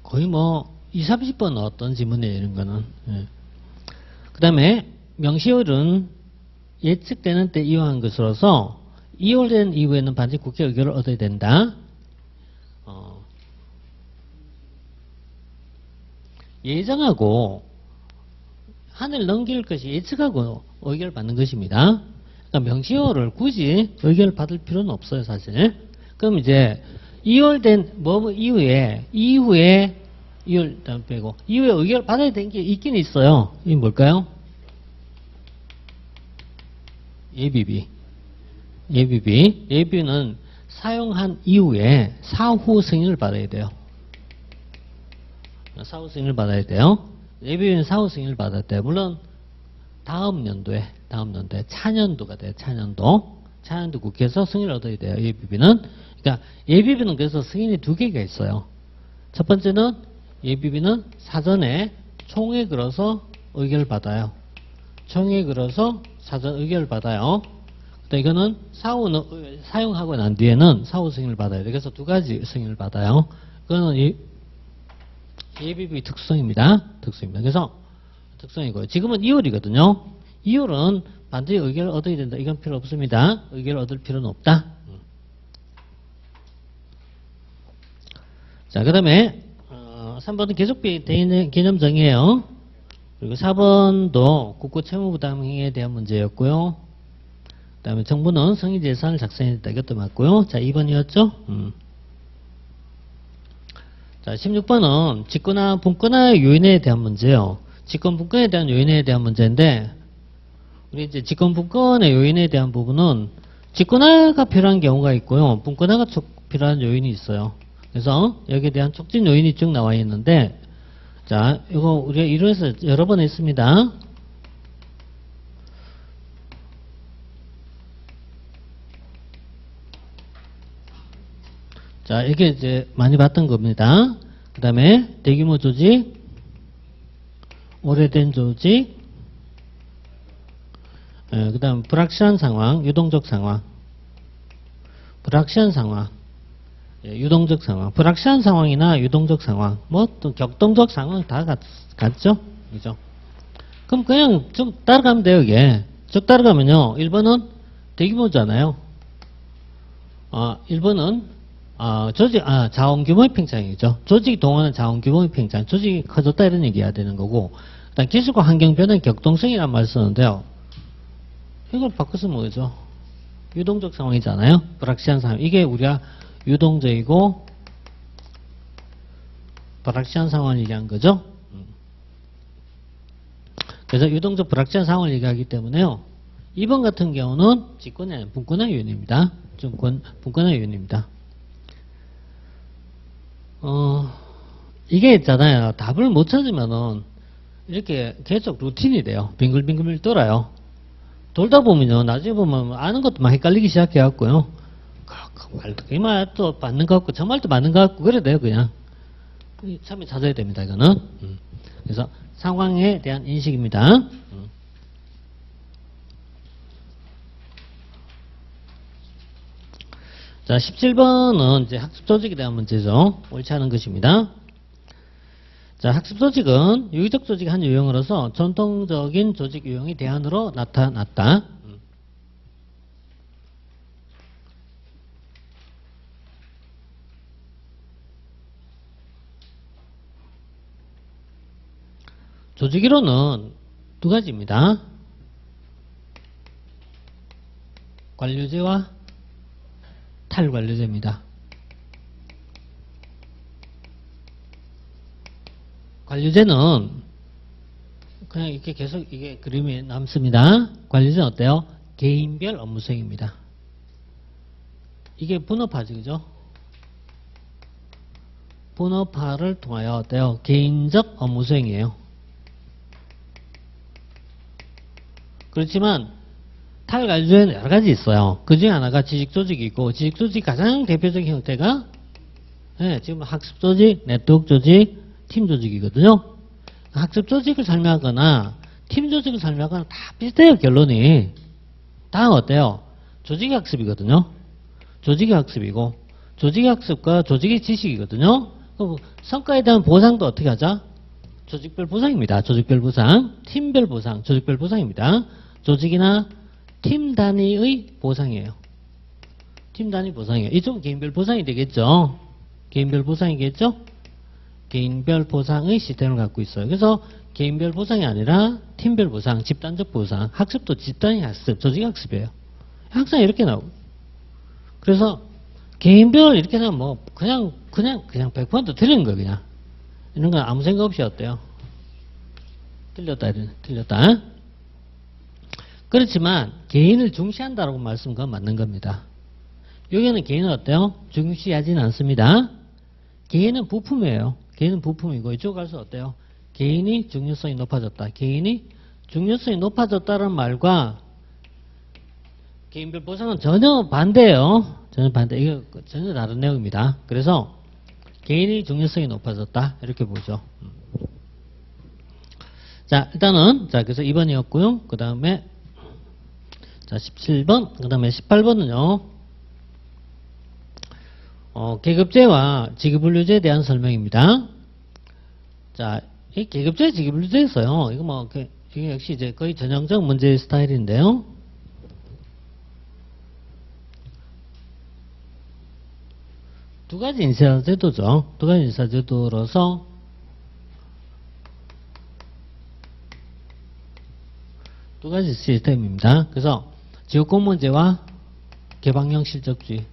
거의 뭐, 20, 30번 나왔던 지문이에요, 이런 거는. 예. 그 다음에, 명시율은 예측되는 때 이용한 것으로서, 이월된 이후에는 반드시 국회 의결을 얻어야 된다. 예정하고 한을 넘길 것이 예측하고 의결을 받는 것입니다. 그러니까 명시효를 굳이 의결을 받을 필요는 없어요, 사실. 그럼 이제 이월된 이후에 이월 빼고 이후에 의결을 받아야 되는 게 있긴 있어요. 이게 뭘까요? 예비비. 예비비는 사용한 이후에 사후 승인을 받아야 돼요. 사후 승인을 받아야 돼요. 예비비는 사후 승인을 받아야 돼요. 물론 다음 연도에 차년도가 돼요. 차년도 국회에서 승인을 얻어야 돼요. 예비비는. 그러니까 예비비는 그래서 승인이 두 개가 있어요. 첫 번째는 예비비는 사전에 총회 걸어서 의결을 받아요. 총회 걸어서 사전 의결을 받아요. 이거는 사용하고 난 뒤에는 사후 승인을 받아야 돼. 그래서 두 가지 승인을 받아요. 그거는 예비비 특성입니다. 그래서 특성이고요. 지금은 2월이거든요. 2월은 반드시 의결을 얻어야 된다. 이건 필요 없습니다. 의결을 얻을 필요는 없다. 자, 그 다음에 3번은 계속비 개념 정의예요. 그리고 4번도 국고 채무부담행위에 대한 문제였고요. 그 다음에 정부는 성의지 예산을 작성해야 된다. 이것도 맞고요. 자, 2번이었죠? 자, 16번은 직권화, 분권화의 요인에 대한 문제예요. 직권, 분권에 대한 요인에 대한 문제인데, 우리 이제 직권, 분권의 요인에 대한 부분은 직권화가 필요한 경우가 있고요. 분권화가 필요한 요인이 있어요. 그래서 여기에 대한 촉진 요인이 쭉 나와 있는데, 자, 이거 우리가 이론에서 여러 번 했습니다. 자, 이게 이제 많이 봤던 겁니다. 그 다음에 대규모 조직, 오래된 조직, 그 다음 불확실한 상황, 유동적 상황, 유동적 상황, 불확실한 상황이나 유동적 상황, 뭐 또 격동적 상황 다 같죠? 그죠? 그럼 그냥 쭉 따라가면 돼요, 이게. 쭉 따라가면요. 1번은 대규모잖아요. 1번은 자원 규모의 팽창이죠. 조직이 동원한 자원 규모의 팽창. 조직이 커졌다 이런 얘기 해야 되는 거고. 일단 기술과 환경 변화의 격동성이란 말을 쓰는데요. 이걸 바꿔서 뭐죠? 유동적 상황이잖아요. 불확실한 상황. 이게 우리가 유동적이고 불확실한 상황을 얘기한 거죠. 그래서 유동적 불확실한 상황을 얘기하기 때문에요. 2번 같은 경우는 직권이 아니라 분권화 요인입니다. 분권화 요인입니다. 이게 있잖아요. 답을 못 찾으면은 이렇게 계속 루틴이 돼요. 빙글빙글 돌아요. 돌다 보면요. 나중에 보면 아는 것도 막 헷갈리기 시작해갖고요. 이 말도 맞는 것 같고 저 말도 맞는 것 같고 그래 돼요. 그냥 참에 찾아야 됩니다. 이거는. 그래서 상황에 대한 인식입니다. 자, 17번은 이제 학습 조직에 대한 문제죠. 옳지 않은 것입니다. 자, 학습 조직은 유기적 조직의 한 유형으로서 전통적인 조직 유형의 대안으로 나타났다. 조직이론은 두 가지입니다. 관료제와 탈관료제입니다. 관료제는 그냥 이렇게 계속 이게 그림이 남습니다. 관료제는 어때요? 개인별 업무 수행입니다. 이게 분업화죠, 그죠? 분업화를 통하여 어때요? 개인적 업무 수행이에요. 그렇지만 탈관료제는 여러 가지 있어요. 그 중에 하나가 지식조직이고, 지식조직 가장 대표적인 형태가 지금 학습조직, 네트워크조직, 팀조직이거든요. 학습조직을 설명하거나 팀조직을 설명하거나 다 비슷해요. 결론이 다 어때요? 조직의 학습이거든요. 조직의 학습이고, 조직의 학습과 조직의 지식이거든요. 그럼 성과에 대한 보상도 어떻게 하자? 조직별 보상입니다. 조직별 보상, 팀별 보상, 조직별 보상입니다. 조직이나 팀 단위의 보상이에요. 팀 단위 보상이에요. 이쪽은 개인별 보상이 되겠죠. 개인별 보상이겠죠. 개인별 보상의 시스템을 갖고 있어요. 그래서 개인별 보상이 아니라 팀별 보상, 집단적 보상, 학습도 집단의 학습, 조직 학습이에요. 항상 이렇게 나오고. 그래서 개인별 이렇게 하면 뭐 그냥 100% 틀린 거예요. 그냥 이런 건 아무 생각 없이 어때요? 틀렸다 이러네. 틀렸다. 그렇지만 개인을 중시한다라고 말씀은 그건 맞는 겁니다. 여기는 개인은 어때요? 중시하지는 않습니다. 개인은 부품이에요. 개인은 부품이고 이쪽 가서 어때요? 개인이 중요성이 높아졌다. 개인이 중요성이 높아졌다는 말과 개인별 보상은 전혀 반대예요. 전혀 반대. 이거 전혀 다른 내용입니다. 그래서 개인이 중요성이 높아졌다. 이렇게 보죠. 자, 일단은 자 그래서 2번이었고요. 그 다음에 자 17번, 그 다음에 18번은요. 계급제와 직위분류제에 대한 설명입니다. 자, 이 계급제, 직위분류제에서요. 이거 뭐 이게 역시 이제 거의 전형적 문제 스타일인데요. 두 가지 인사제도죠. 두 가지 인사제도로서 두 가지 시스템입니다. 그래서 지역공무원제와 개방형 실적주의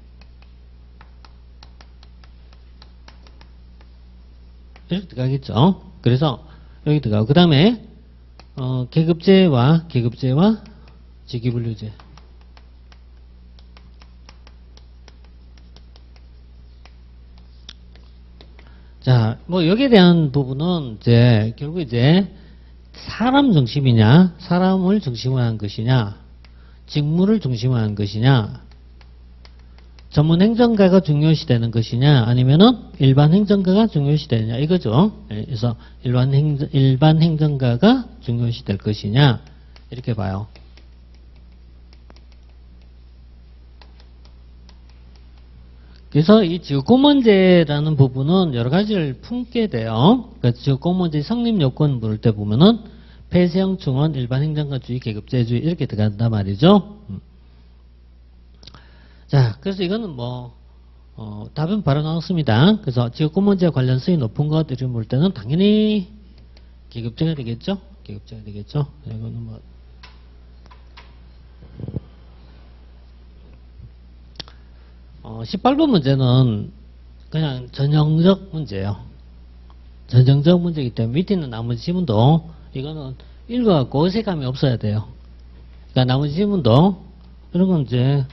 이렇게 들어가겠죠. 그래서 여기 들어가고 그 다음에 계급제와 직위분류제. 자, 뭐 여기에 대한 부분은 이제 결국 이제 사람 중심이냐, 사람을 중심으로 한 것이냐, 직무를 중심으로 한 것이냐, 전문 행정가가 중요시 되는 것이냐, 아니면은 일반 행정가가 중요시 되느냐, 이거죠. 그래서 일반 행정가가 중요시 될 것이냐, 이렇게 봐요. 그래서 이 지역공무원제라는 부분은 여러 가지를 품게 돼요. 그래서 지역공무원제 성립 요건 물을 때 보면은 폐쇄형 충원, 일반 행정가주의, 계급제주의 이렇게 들어간단 말이죠. 자, 그래서 이거는 뭐 답은 바로 나왔습니다. 그래서 지역공무원제와 관련성이 높은 것들을 볼 때는 당연히 계급제가 되겠죠. 계급제가 되겠죠. 이거는 뭐 18번 문제는 그냥 전형적 문제예요. 전형적 문제이기 때문에 밑에 있는 나머지 지문도 이거는 읽어갖고 어색함이 없어야 돼요. 그러니까 나머지 지문도 이런 건 이제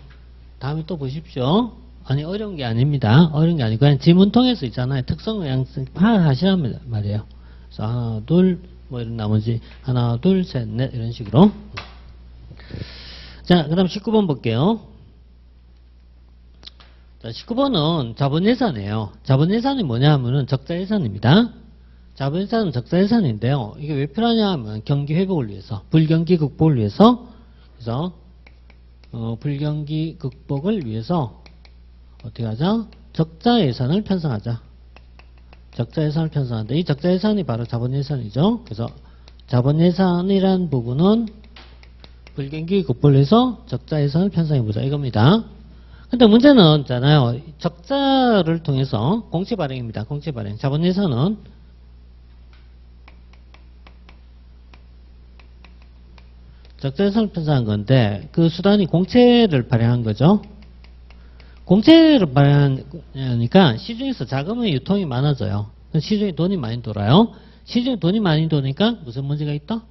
다음에 또 보십시오. 아니 어려운 게 아닙니다. 어려운 게 아니고 그냥 지문 통해서 있잖아요. 특성을 그냥 파악하시란 말이에요. 그래서 하나 둘 뭐 이런 나머지 하나 둘 셋 넷 이런 식으로. 자, 그 다음 19번 볼게요. 자, 19번은 자본예산이에요. 자본예산이 뭐냐 하면은 적자예산입니다. 자본예산은 적자예산인데요. 이게 왜 필요하냐 하면 경기 회복을 위해서, 불경기 극복을 위해서, 그래서 불경기 극복을 위해서 어떻게 하자? 적자예산을 편성하자. 적자예산을 편성한다. 이 적자예산이 바로 자본예산이죠. 그래서 자본예산이라는 부분은 불경기 극복을 위해서 적자예산을 편성해보자 이겁니다. 근데 문제는 있잖아요. 적자를 통해서 공채 발행입니다. 공채 발행. 자본예산은 적자예산을 편성한 건데 그 수단이 공채를 발행한 거죠. 공채를 발행하니까 시중에서 자금의 유통이 많아져요. 시중에 돈이 많이 돌아요. 시중에 돈이 많이 도니까 무슨 문제가 있다?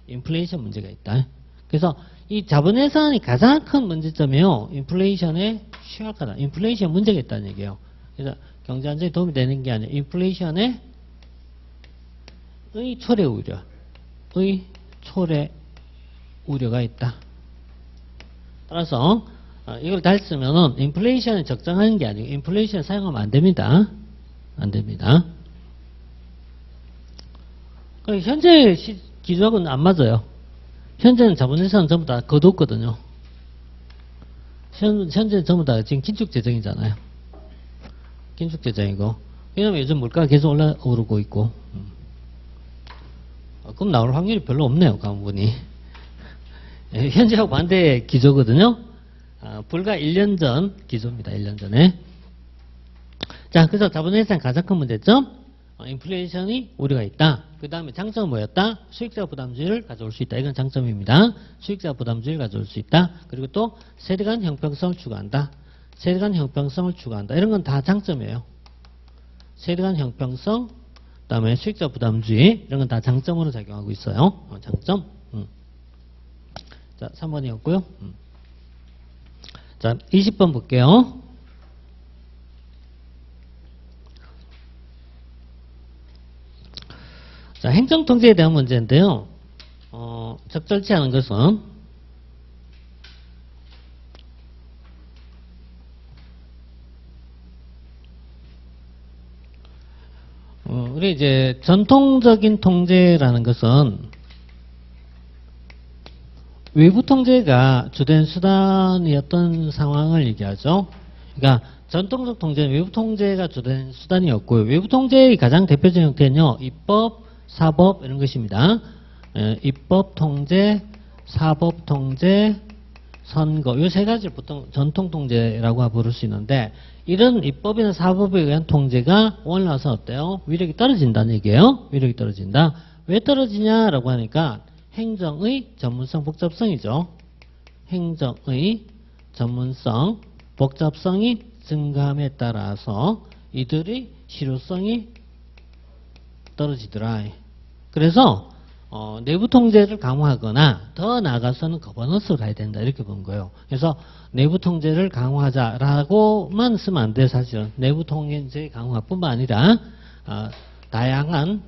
인플레이션 문제가 있다. 그래서 이 자본예산이 가장 큰 문제점이요. 인플레이션에 취약하다. 인플레이션 문제가 있다는 얘기예요. 그래서 경제 안정에 도움이 되는 게 아니라 인플레이션의 초래 우려. 초래 우려가 있다. 따라서 이걸 잘 쓰면은 인플레이션을 적정하는 게 아니고 인플레이션을 사용하면 안 됩니다. 안 됩니다. 현재 기조하고는 안 맞아요. 현재는 자본예산은 전부 다 거뒀거든요. 현재는 전부 다 지금 긴축재정이잖아요. 긴축재정이고. 왜냐면 요즘 물가가 계속 올라오르고 있고. 그럼 나올 확률이 별로 없네요. 가만보니. 현재하고 반대의 기조거든요. 불과 1년 전 기조입니다. 1년 전에. 자, 그래서 자본예산 가장 큰 문제점. 인플레이션이 우려가 있다. 그 다음에 장점은 뭐였다? 수익자 부담주의를 가져올 수 있다. 이건 장점입니다. 수익자 부담주의를 가져올 수 있다. 그리고 또 세대 간 형평성을 추구한다. 세대 간 형평성을 추구한다. 이런 건 다 장점이에요. 세대 간 형평성, 그 다음에 수익자 부담주의, 이런 건 다 장점으로 작용하고 있어요. 장점. 자, 3번이었고요. 자, 20번 볼게요. 자, 행정통제에 대한 문제인데요. 적절치 않은 것은 우리 이제 전통적인 통제라는 것은 외부 통제가 주된 수단이었던 상황을 얘기하죠. 그러니까 전통적 통제는 외부 통제가 주된 수단이었고요. 외부 통제의 가장 대표적인 형태는요. 입법, 사법 이런 것입니다. 입법 통제, 사법 통제, 선거 이 세 가지를 보통 전통 통제라고 부를 수 있는데 이런 입법이나 사법에 의한 통제가 올라와서 어때요? 위력이 떨어진다는 얘기예요. 위력이 떨어진다. 왜 떨어지냐라고 하니까 행정의 전문성, 복잡성이죠. 행정의 전문성, 복잡성이 증가함에 따라서 이들의 실효성이 떨어지더라. 그래서 내부 통제를 강화하거나 더 나아가서는 거버넌스로 가야 된다 이렇게 본 거예요. 그래서 내부 통제를 강화하자라고만 쓰면 안 돼. 사실은 내부 통제 강화뿐만 아니라 다양한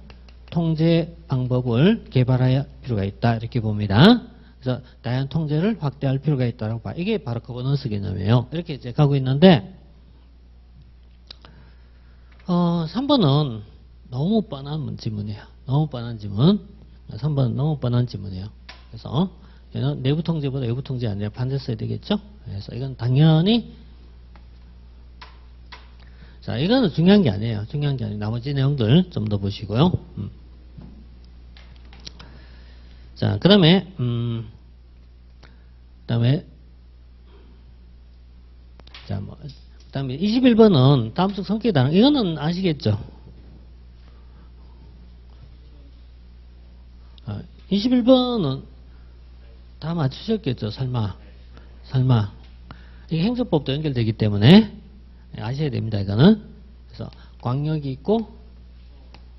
통제 방법을 개발할 필요가 있다 이렇게 봅니다. 그래서 다양한 통제를 확대할 필요가 있다고 봐. 이게 바로 거버넌스 개념이에요. 이렇게 이제 가고 있는데 3번은 너무 뻔한 지문이에요. 너무 뻔한 지문. 3번은 너무 뻔한 지문이에요. 그래서 얘는 내부 통제보다 외부 통제 아니라 반대 써야 되겠죠? 그래서 이건 당연히 자, 이거는 중요한 게 아니에요. 중요한 게 아니에요. 나머지 내용들 좀 더 보시고요. 자, 그 다음에 자, 뭐, 그 다음에 21번은 다음적 성격에 따른, 이거는 아시겠죠? 21번은 다 맞추셨겠죠? 설마. 이게 행정법도 연결되기 때문에 아셔야 됩니다. 이거는. 그래서 광역이 있고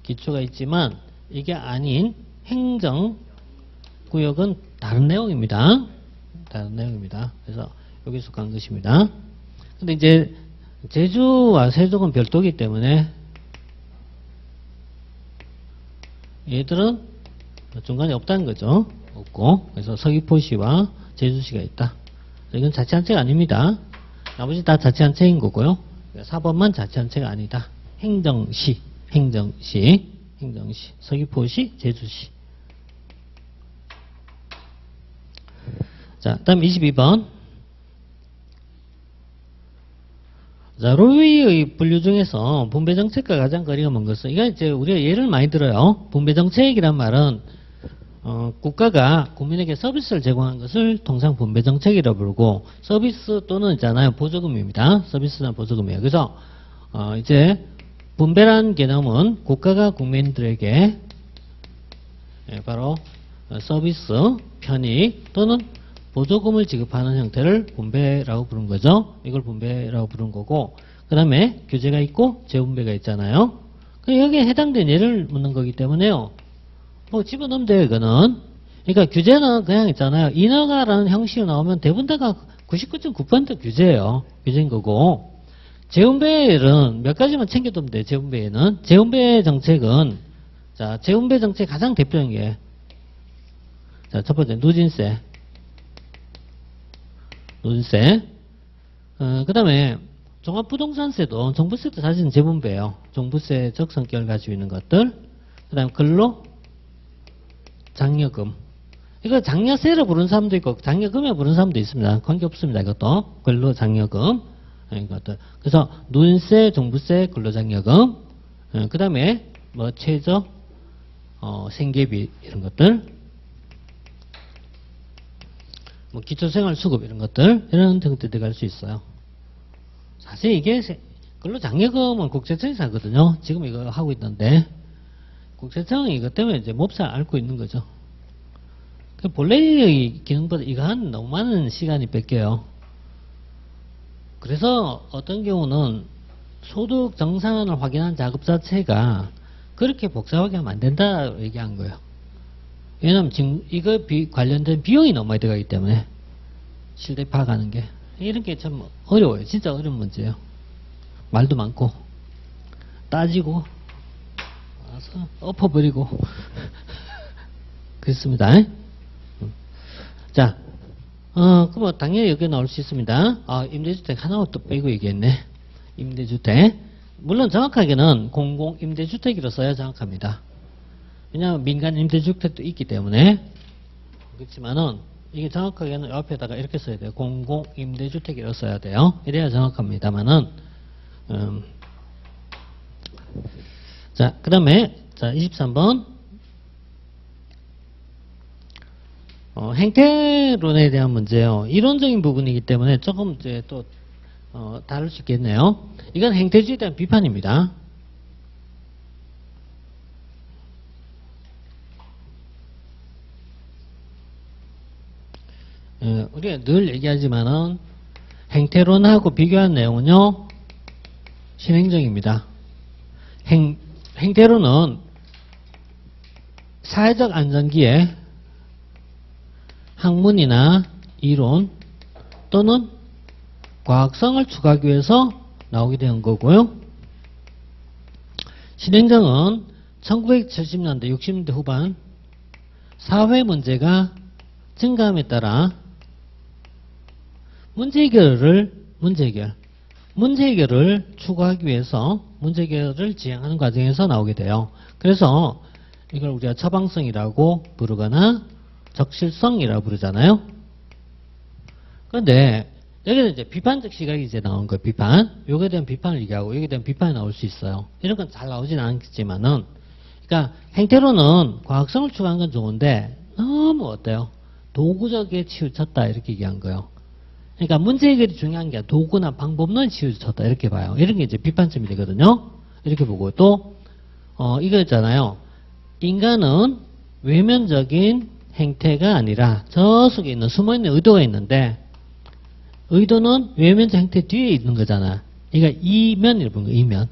기초가 있지만 이게 아닌 행정구역은 다른 내용입니다. 다른 내용입니다. 그래서 여기 속한 것입니다. 근데 이제 제주와 세종은 별도이기 때문에 얘들은 중간에 없다는 거죠. 없고. 그래서 서귀포시와 제주시가 있다. 이건 자치단체가 아닙니다. 나머지 다 자치단체인 거고요. 4번만 자치단체가 아니다. 행정시. 행정시, 서귀포시, 제주시. 자, 다음 22번. 자, 로이의 분류 중에서 분배 정책과 가장 거리가 먼 것은, 이거 이제 우리가 예를 많이 들어요. 분배 정책이란 말은 국가가 국민에게 서비스를 제공하는 것을 통상 분배 정책이라고 부르고, 서비스 또는 있잖아요, 보조금입니다. 서비스나 보조금이에요. 그래서 이제 분배란 개념은 국가가 국민들에게 바로 서비스, 편익 또는 보조금을 지급하는 형태를 분배라고 부른 거죠. 이걸 분배라고 부른 거고, 그 다음에 규제가 있고 재분배가 있잖아요. 여기에 해당된 예를 묻는 거기 때문에요. 뭐 집어넣으면 돼요, 이거는. 그러니까 규제는 그냥 있잖아요. 인허가라는 형식으로 나오면 대부분 다가 99.9% 규제예요. 규제인 거고. 재분배는 몇 가지만 챙겨두면 돼요, 재분배에는. 재분배 정책은, 자, 재분배 정책 가장 대표적인 게, 자, 첫 번째, 누진세. 누진세. 그 다음에, 종합부동산세도, 종부세도 사실은 재분배예요. 종부세적 성격을 가지고 있는 것들. 그 다음에 근로, 장려금. 이거 장려세로 부르는 사람도 있고 장려금에 부르는 사람도 있습니다. 관계없습니다. 이것도 근로 장려금 이것들. 그래서 누진세, 종부세, 근로 장려금. 그 다음에 뭐 최저 생계비 이런 것들. 뭐 기초생활수급 이런 것들 이런 등등 들어갈 수 있어요. 사실 이게 근로 장려금은 국세청에서 하거든요. 지금 이거 하고 있는데. 국세청은 이것 때문에 이제 몹시 앓고 있는 거죠. 본래의 기능보다 이거 한 너무 많은 시간이 뺏겨요. 그래서 어떤 경우는 소득 정산을 확인한 작업 자체가 그렇게 복잡하게 하면 안 된다 얘기한 거예요. 왜냐면 지금 이거 관련된 비용이 너무 많이 들어가기 때문에 실제 파악하는 게 이런 게 참 어려워요. 진짜 어려운 문제예요. 말도 많고 따지고 와서 엎어버리고 그렇습니다. 자, 그럼 당연히 여기 나올 수 있습니다. 임대주택 하나 또 빼고 얘기했네. 임대주택. 물론 정확하게는 공공임대주택이라 써야 정확합니다. 왜냐하면 민간 임대주택도 있기 때문에. 그렇지만은 이게 정확하게는 옆에다가 이렇게 써야 돼요. 공공임대주택이라 써야 돼요. 이래야 정확합니다만은. 자, 그 다음에, 자, 23번. 행태론에 대한 문제예요. 이론적인 부분이기 때문에 조금 이제 또, 다룰 수 있겠네요. 이건 행태주의에 대한 비판입니다. 우리가 늘 얘기하지만은 행태론하고 비교한 내용은요, 신행정입니다. 행태론은 사회적 안전기에 학문이나 이론 또는 과학성을 추구하기 위해서 나오게 된 거고요. 신행정은 1970년대, 60년대 후반 사회 문제가 증가함에 따라 문제 해결을 추구하기 위해서 문제 해결을 지향하는 과정에서 나오게 돼요. 그래서 이걸 우리가 처방성이라고 부르거나 적실성이라고 부르잖아요. 그런데 여기는 이제 비판적 시각이 이제 나온 거예요. 비판. 요거에 대한 비판을 얘기하고 여기에 대한 비판이 나올 수 있어요. 이런 건 잘 나오진 않겠지만은, 그러니까 행태로는 과학성을 추구하는 건 좋은데 너무 어때요? 도구적에 치우쳤다 이렇게 얘기한 거예요. 그러니까 문제 해결이 중요한 게 아니라 도구나 방법론에 치우쳤다 이렇게 봐요. 이런 게 이제 비판점이 되거든요. 이렇게 보고 또 이거 있잖아요. 인간은 외면적인 행태가 아니라 저 속에 있는 숨어있는 의도가 있는데 의도는 외면적 행태 뒤에 있는 거잖아. 그러니까 이면이라고 부르는 거예요. 이면.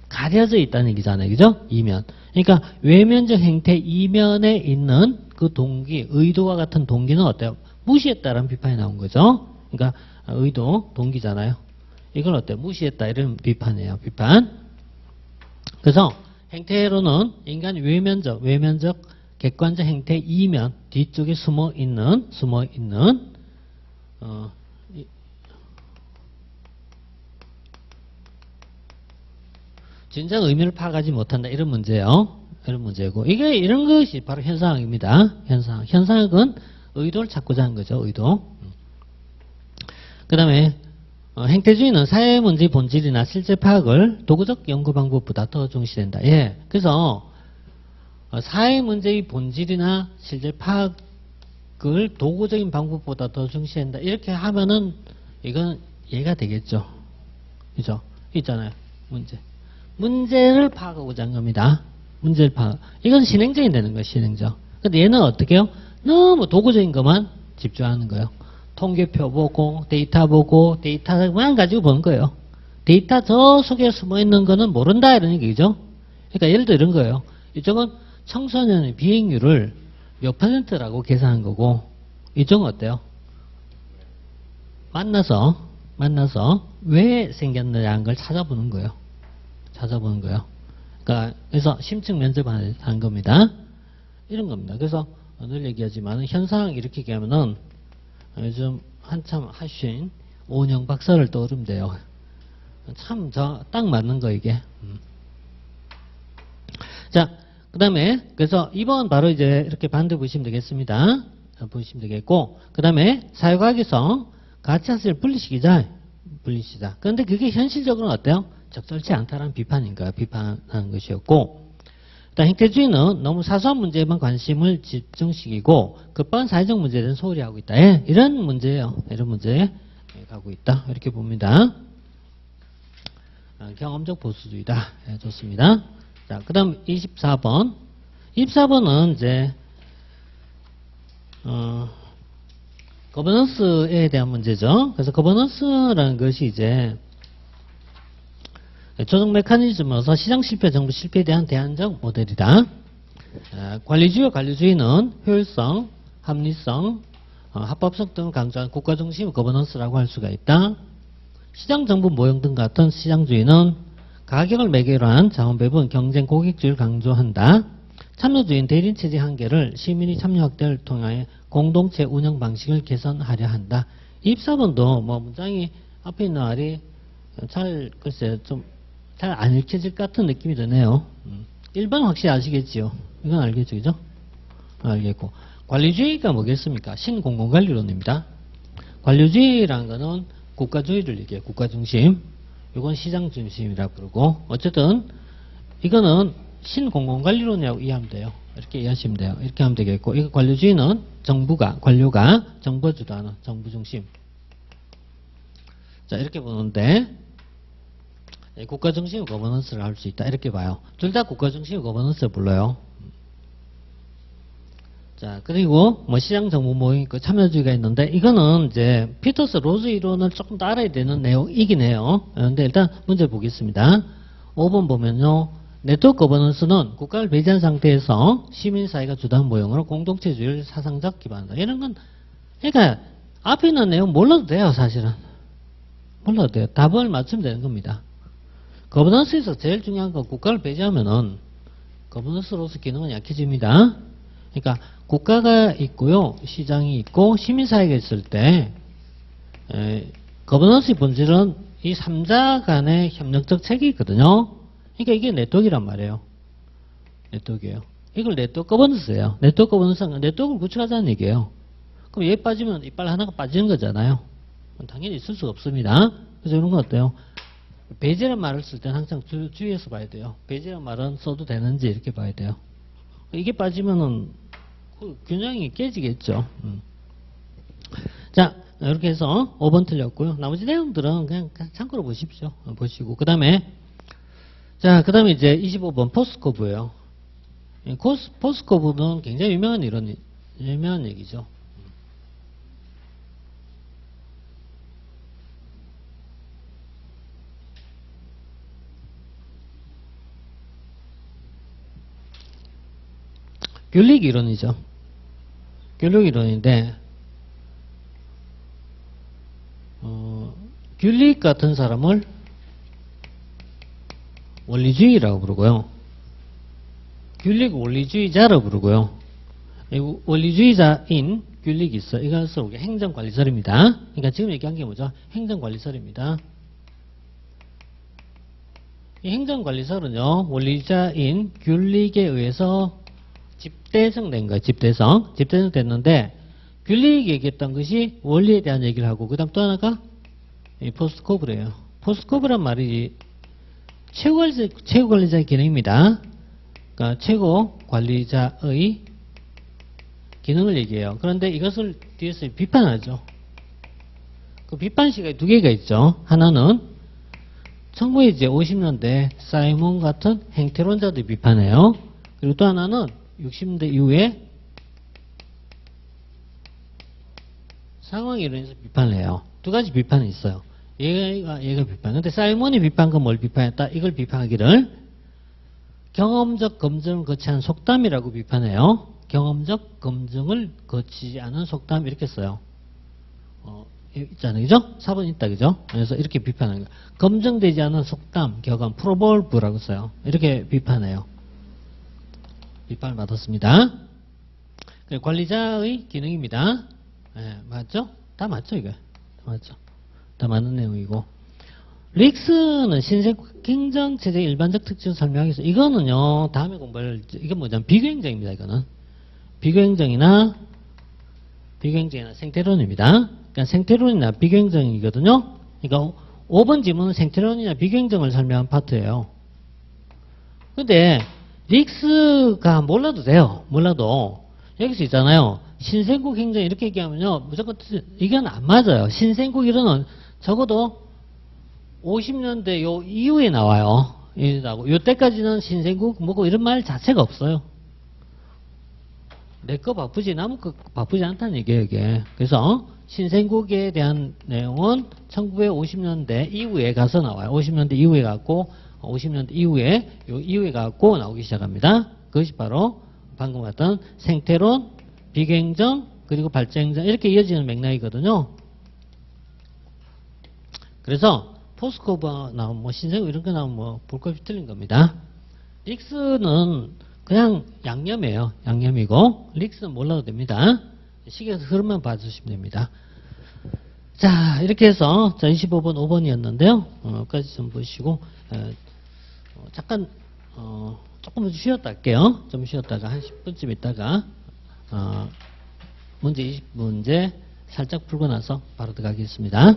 가려져 있다는 얘기잖아요. 그죠? 이면. 그러니까 외면적 행태 이면에 있는 그 동기, 의도와 같은 동기는 어때요? 무시했다라는 비판이 나온 거죠. 그러니까 의도, 동기잖아요. 이건 어때요? 무시했다 이런 비판이에요. 비판. 그래서 행태로는 인간 외면적 객관적 행태 이면 뒤쪽에 숨어 있는 진정 의미를 파악하지 못한다 이런 문제예요. 이런 문제고, 이게 이런 것이 바로 현상학입니다. 현상학은 의도를 찾고자 하는 거죠. 의도. 그 다음에 행태주의는 사회 문제의 본질이나 실제 파악을 도구적 연구 방법보다 더 중시된다. 예. 그래서 사회 문제의 본질이나 실제 파악을 도구적인 방법보다 더 중시한다. 이렇게 하면은 이건 이해가 되겠죠. 그죠? 있잖아요. 문제를 파악하고자 하는 겁니다. 문제를 파악. 이건 실행적이 되는 거예요. 실행적. 근데 얘는 어떻게 해요? 너무 도구적인 것만 집중하는 거예요. 통계표 보고 데이터 보고 데이터만 가지고 보는 거예요. 데이터 저 속에 숨어있는 거는 모른다 이런 얘기죠. 그러니까 예를 들어 이런 거예요. 이쪽은 청소년의 비행률을 몇 %라고 계산한 거고, 이쪽은 어때요? 만나서 왜 생겼느냐는 걸 찾아보는 거예요. 그러니까 그래서 심층 면접하는 겁니다. 이런 겁니다. 그래서 늘 얘기하지만 현상 이렇게 얘기하면은 요즘 한참 하신 오은영 박사를 떠오르면 돼요. 참 딱 맞는 거 이게. 자, 그 다음에 그래서 2번 바로 이제 이렇게 반대 보시면 되겠습니다. 보시면 되겠고, 그 다음에 사회과학에서 가치학습을 분리시키자. 그런데 그게 현실적으로는 어때요? 적절치 않다라는 비판인가요? 비판하는 것이었고, 일단 행태주의는 너무 사소한 문제에만 관심을 집중시키고 급한 사회적 문제에 대한 소홀히 하고 있다. 예, 이런 문제예요. 이런 문제에 가고 있다. 이렇게 봅니다. 경험적 보수주의다. 예, 좋습니다. 자, 그 다음 24번. 24번은 이제 거버넌스에 대한 문제죠. 그래서 거버넌스라는 것이 이제 조정 메커니즘으로서 시장 실패, 정부 실패에 대한 대안적 모델이다. 관리주의와 관료주의는 효율성, 합리성, 합법성 등을 강조한 국가 중심의 거버넌스라고 할 수가 있다. 시장 정부 모형 등 같은 시장주의는 가격을 매개로 한 자원 배분, 경쟁, 고객주의를 강조한다. 참여주의는 대리체제 한계를 시민이 참여 확대를 통해 공동체 운영 방식을 개선하려 한다. 24번도 뭐 문장이 앞에 있는 말이 글쎄요, 좀 잘 안 읽혀질 것 같은 느낌이 드네요. 1번 확실히 아시겠지요? 이건 알겠죠, 그죠? 알겠고. 관리주의가 뭐겠습니까? 신공공관리론입니다. 관료주의라는 거는 국가주의를 얘기해요. 국가중심. 이건 시장중심이라고 그러고, 어쨌든 이거는 신공공관리론이라고 이해하면 돼요. 이렇게 이해하시면 돼요. 이렇게 하면 되겠고, 이거 관료주의는 관료가 정부가 주도하는 정부중심. 자, 이렇게 보는데 국가중심의 거버넌스를 할 수 있다. 이렇게 봐요. 둘 다 국가중심의 거버넌스를 불러요. 자, 그리고 뭐 시장 정부 모임 있고 참여주의가 있는데, 이거는 이제 피터스 로즈 이론을 조금 따라야 되는 내용이긴 해요. 그런데 일단 문제 보겠습니다. 5번 보면요. 네트워크 거버넌스는 국가를 배제한 상태에서 시민사회가 주도한 모형으로 공동체주의를 사상적 기반한다. 이런 건, 그러니까 앞에 있는 내용 몰라도 돼요, 사실은. 몰라도 돼요. 답을 맞추면 되는 겁니다. 거버넌스에서 제일 중요한 건 국가를 배제하면은 거버넌스로서 기능은 약해집니다. 그러니까 국가가 있고요, 시장이 있고 시민사회가 있을 때 거버넌스의 본질은 이 3자 간의 협력적 체계가 있거든요. 그러니까 이게 네트워크란 말이에요. 네트워크예요. 이걸 네트워크 거버넌스예요. 네트워크 거버넌스는 네트워크를 구축하자는 얘기예요. 그럼 얘 빠지면 이빨 하나가 빠지는 거잖아요. 당연히 있을 수가 없습니다. 그래서 이런 건 어때요? 배제란 말을 쓸 때는 항상 주의해서 봐야 돼요. 배제란 말은 써도 되는지 이렇게 봐야 돼요. 이게 빠지면은 그 균형이 깨지겠죠. 자, 이렇게 해서 5번 틀렸고요. 나머지 내용들은 그냥 참고로 보십시오. 보시고. 그 다음에 이제 25번 포스코브예요. 포스코브는 굉장히 유명한 얘기죠. 귤릭 이론이죠. 귤릭 이론인데, 귤릭 같은 사람을 원리주의라고 부르고요. 귤릭 원리주의자라고 부르고요. 원리주의자인 귤릭이 있어. 이것을 우리가 행정관리설입니다. 그러니까 지금 얘기한 게 뭐죠? 행정관리설입니다. 이 행정관리설은요, 원리자인 귤릭에 의해서 집대성된 거예요. 집대성 됐는데, 귤릭이 얘기했던 것이 원리에 대한 얘기를 하고, 그 다음 또 하나가 이 포스코브래요. 포스코브란 말이 최고관리자의 기능입니다. 그러니까 최고관리자의 기능을 얘기해요. 그런데 이것을 뒤에서 비판하죠. 그 비판 시각이 두 개가 있죠. 하나는 1950년대 사이먼 같은 행태론자들이 비판해요. 그리고 또 하나는 60년대 이후에 상황에 의해서 비판을 해요. 두 가지 비판이 있어요. 얘가 비판. 근데 사이먼이 비판한 뭘 비판했다? 이걸 비판하기를 경험적 검증을 거치한 속담이라고 비판해요. 경험적 검증을 거치지 않은 속담 이렇게 써요. 있잖아요. 그죠? 4번 있다. 그죠? 그래서 이렇게 비판하는 거예요. 검증되지 않은 속담, 격언, 프로볼브라고 써요. 이렇게 비판해요. 비판을 받았습니다. 관리자의 기능입니다. 네, 맞죠? 다 맞죠, 이게? 다 맞죠? 다 맞는 내용이고. 릭스는 신생 행정체제의 일반적 특징을 설명하기 위해서, 이거는요, 다음에 공부할, 이건 뭐냐면 비교행정입니다, 이거는. 비교행정이나 생태론입니다. 그러니까 생태론이나 비교행정이거든요. 그러니까 5번 지문은 생태론이나 비교행정을 설명한 파트예요. 근데 릭스가 몰라도 돼요. 몰라도 여기서 있잖아요. 신생국 행정 이렇게 얘기하면요, 무조건 이건 안 맞아요. 신생국 이론은 적어도 50년대 요 이후에 나와요. 요때까지는 신생국 뭐고 이런 말 자체가 없어요. 내 거 바쁘지 남의 거 바쁘지 않다는 얘기예요, 이게. 그래서 신생국에 대한 내용은 1950년대 이후에 가서 나와요. 50년대 이후에 갖고 50년대 이후에 갖고 나오기 시작합니다. 그것이 바로 방금 봤던 생태론, 비교행정, 그리고 발전행정 이렇게 이어지는 맥락이거든요. 그래서 포스코버 나오면 뭐 신생국 이런 거 나오면 뭐 볼 것 없이 틀린 겁니다. 릭스는 그냥 양념이에요. 양념이고 릭스는 몰라도 됩니다. 시계에서 흐름만 봐주시면 됩니다. 자, 이렇게 해서 25번 5번이었는데요. 여기까지 좀 보시고 잠깐 조금 쉬었다 할게요. 좀 쉬었다가 한 10분쯤 있다가 문제 20문제 살짝 풀고 나서 바로 들어가겠습니다.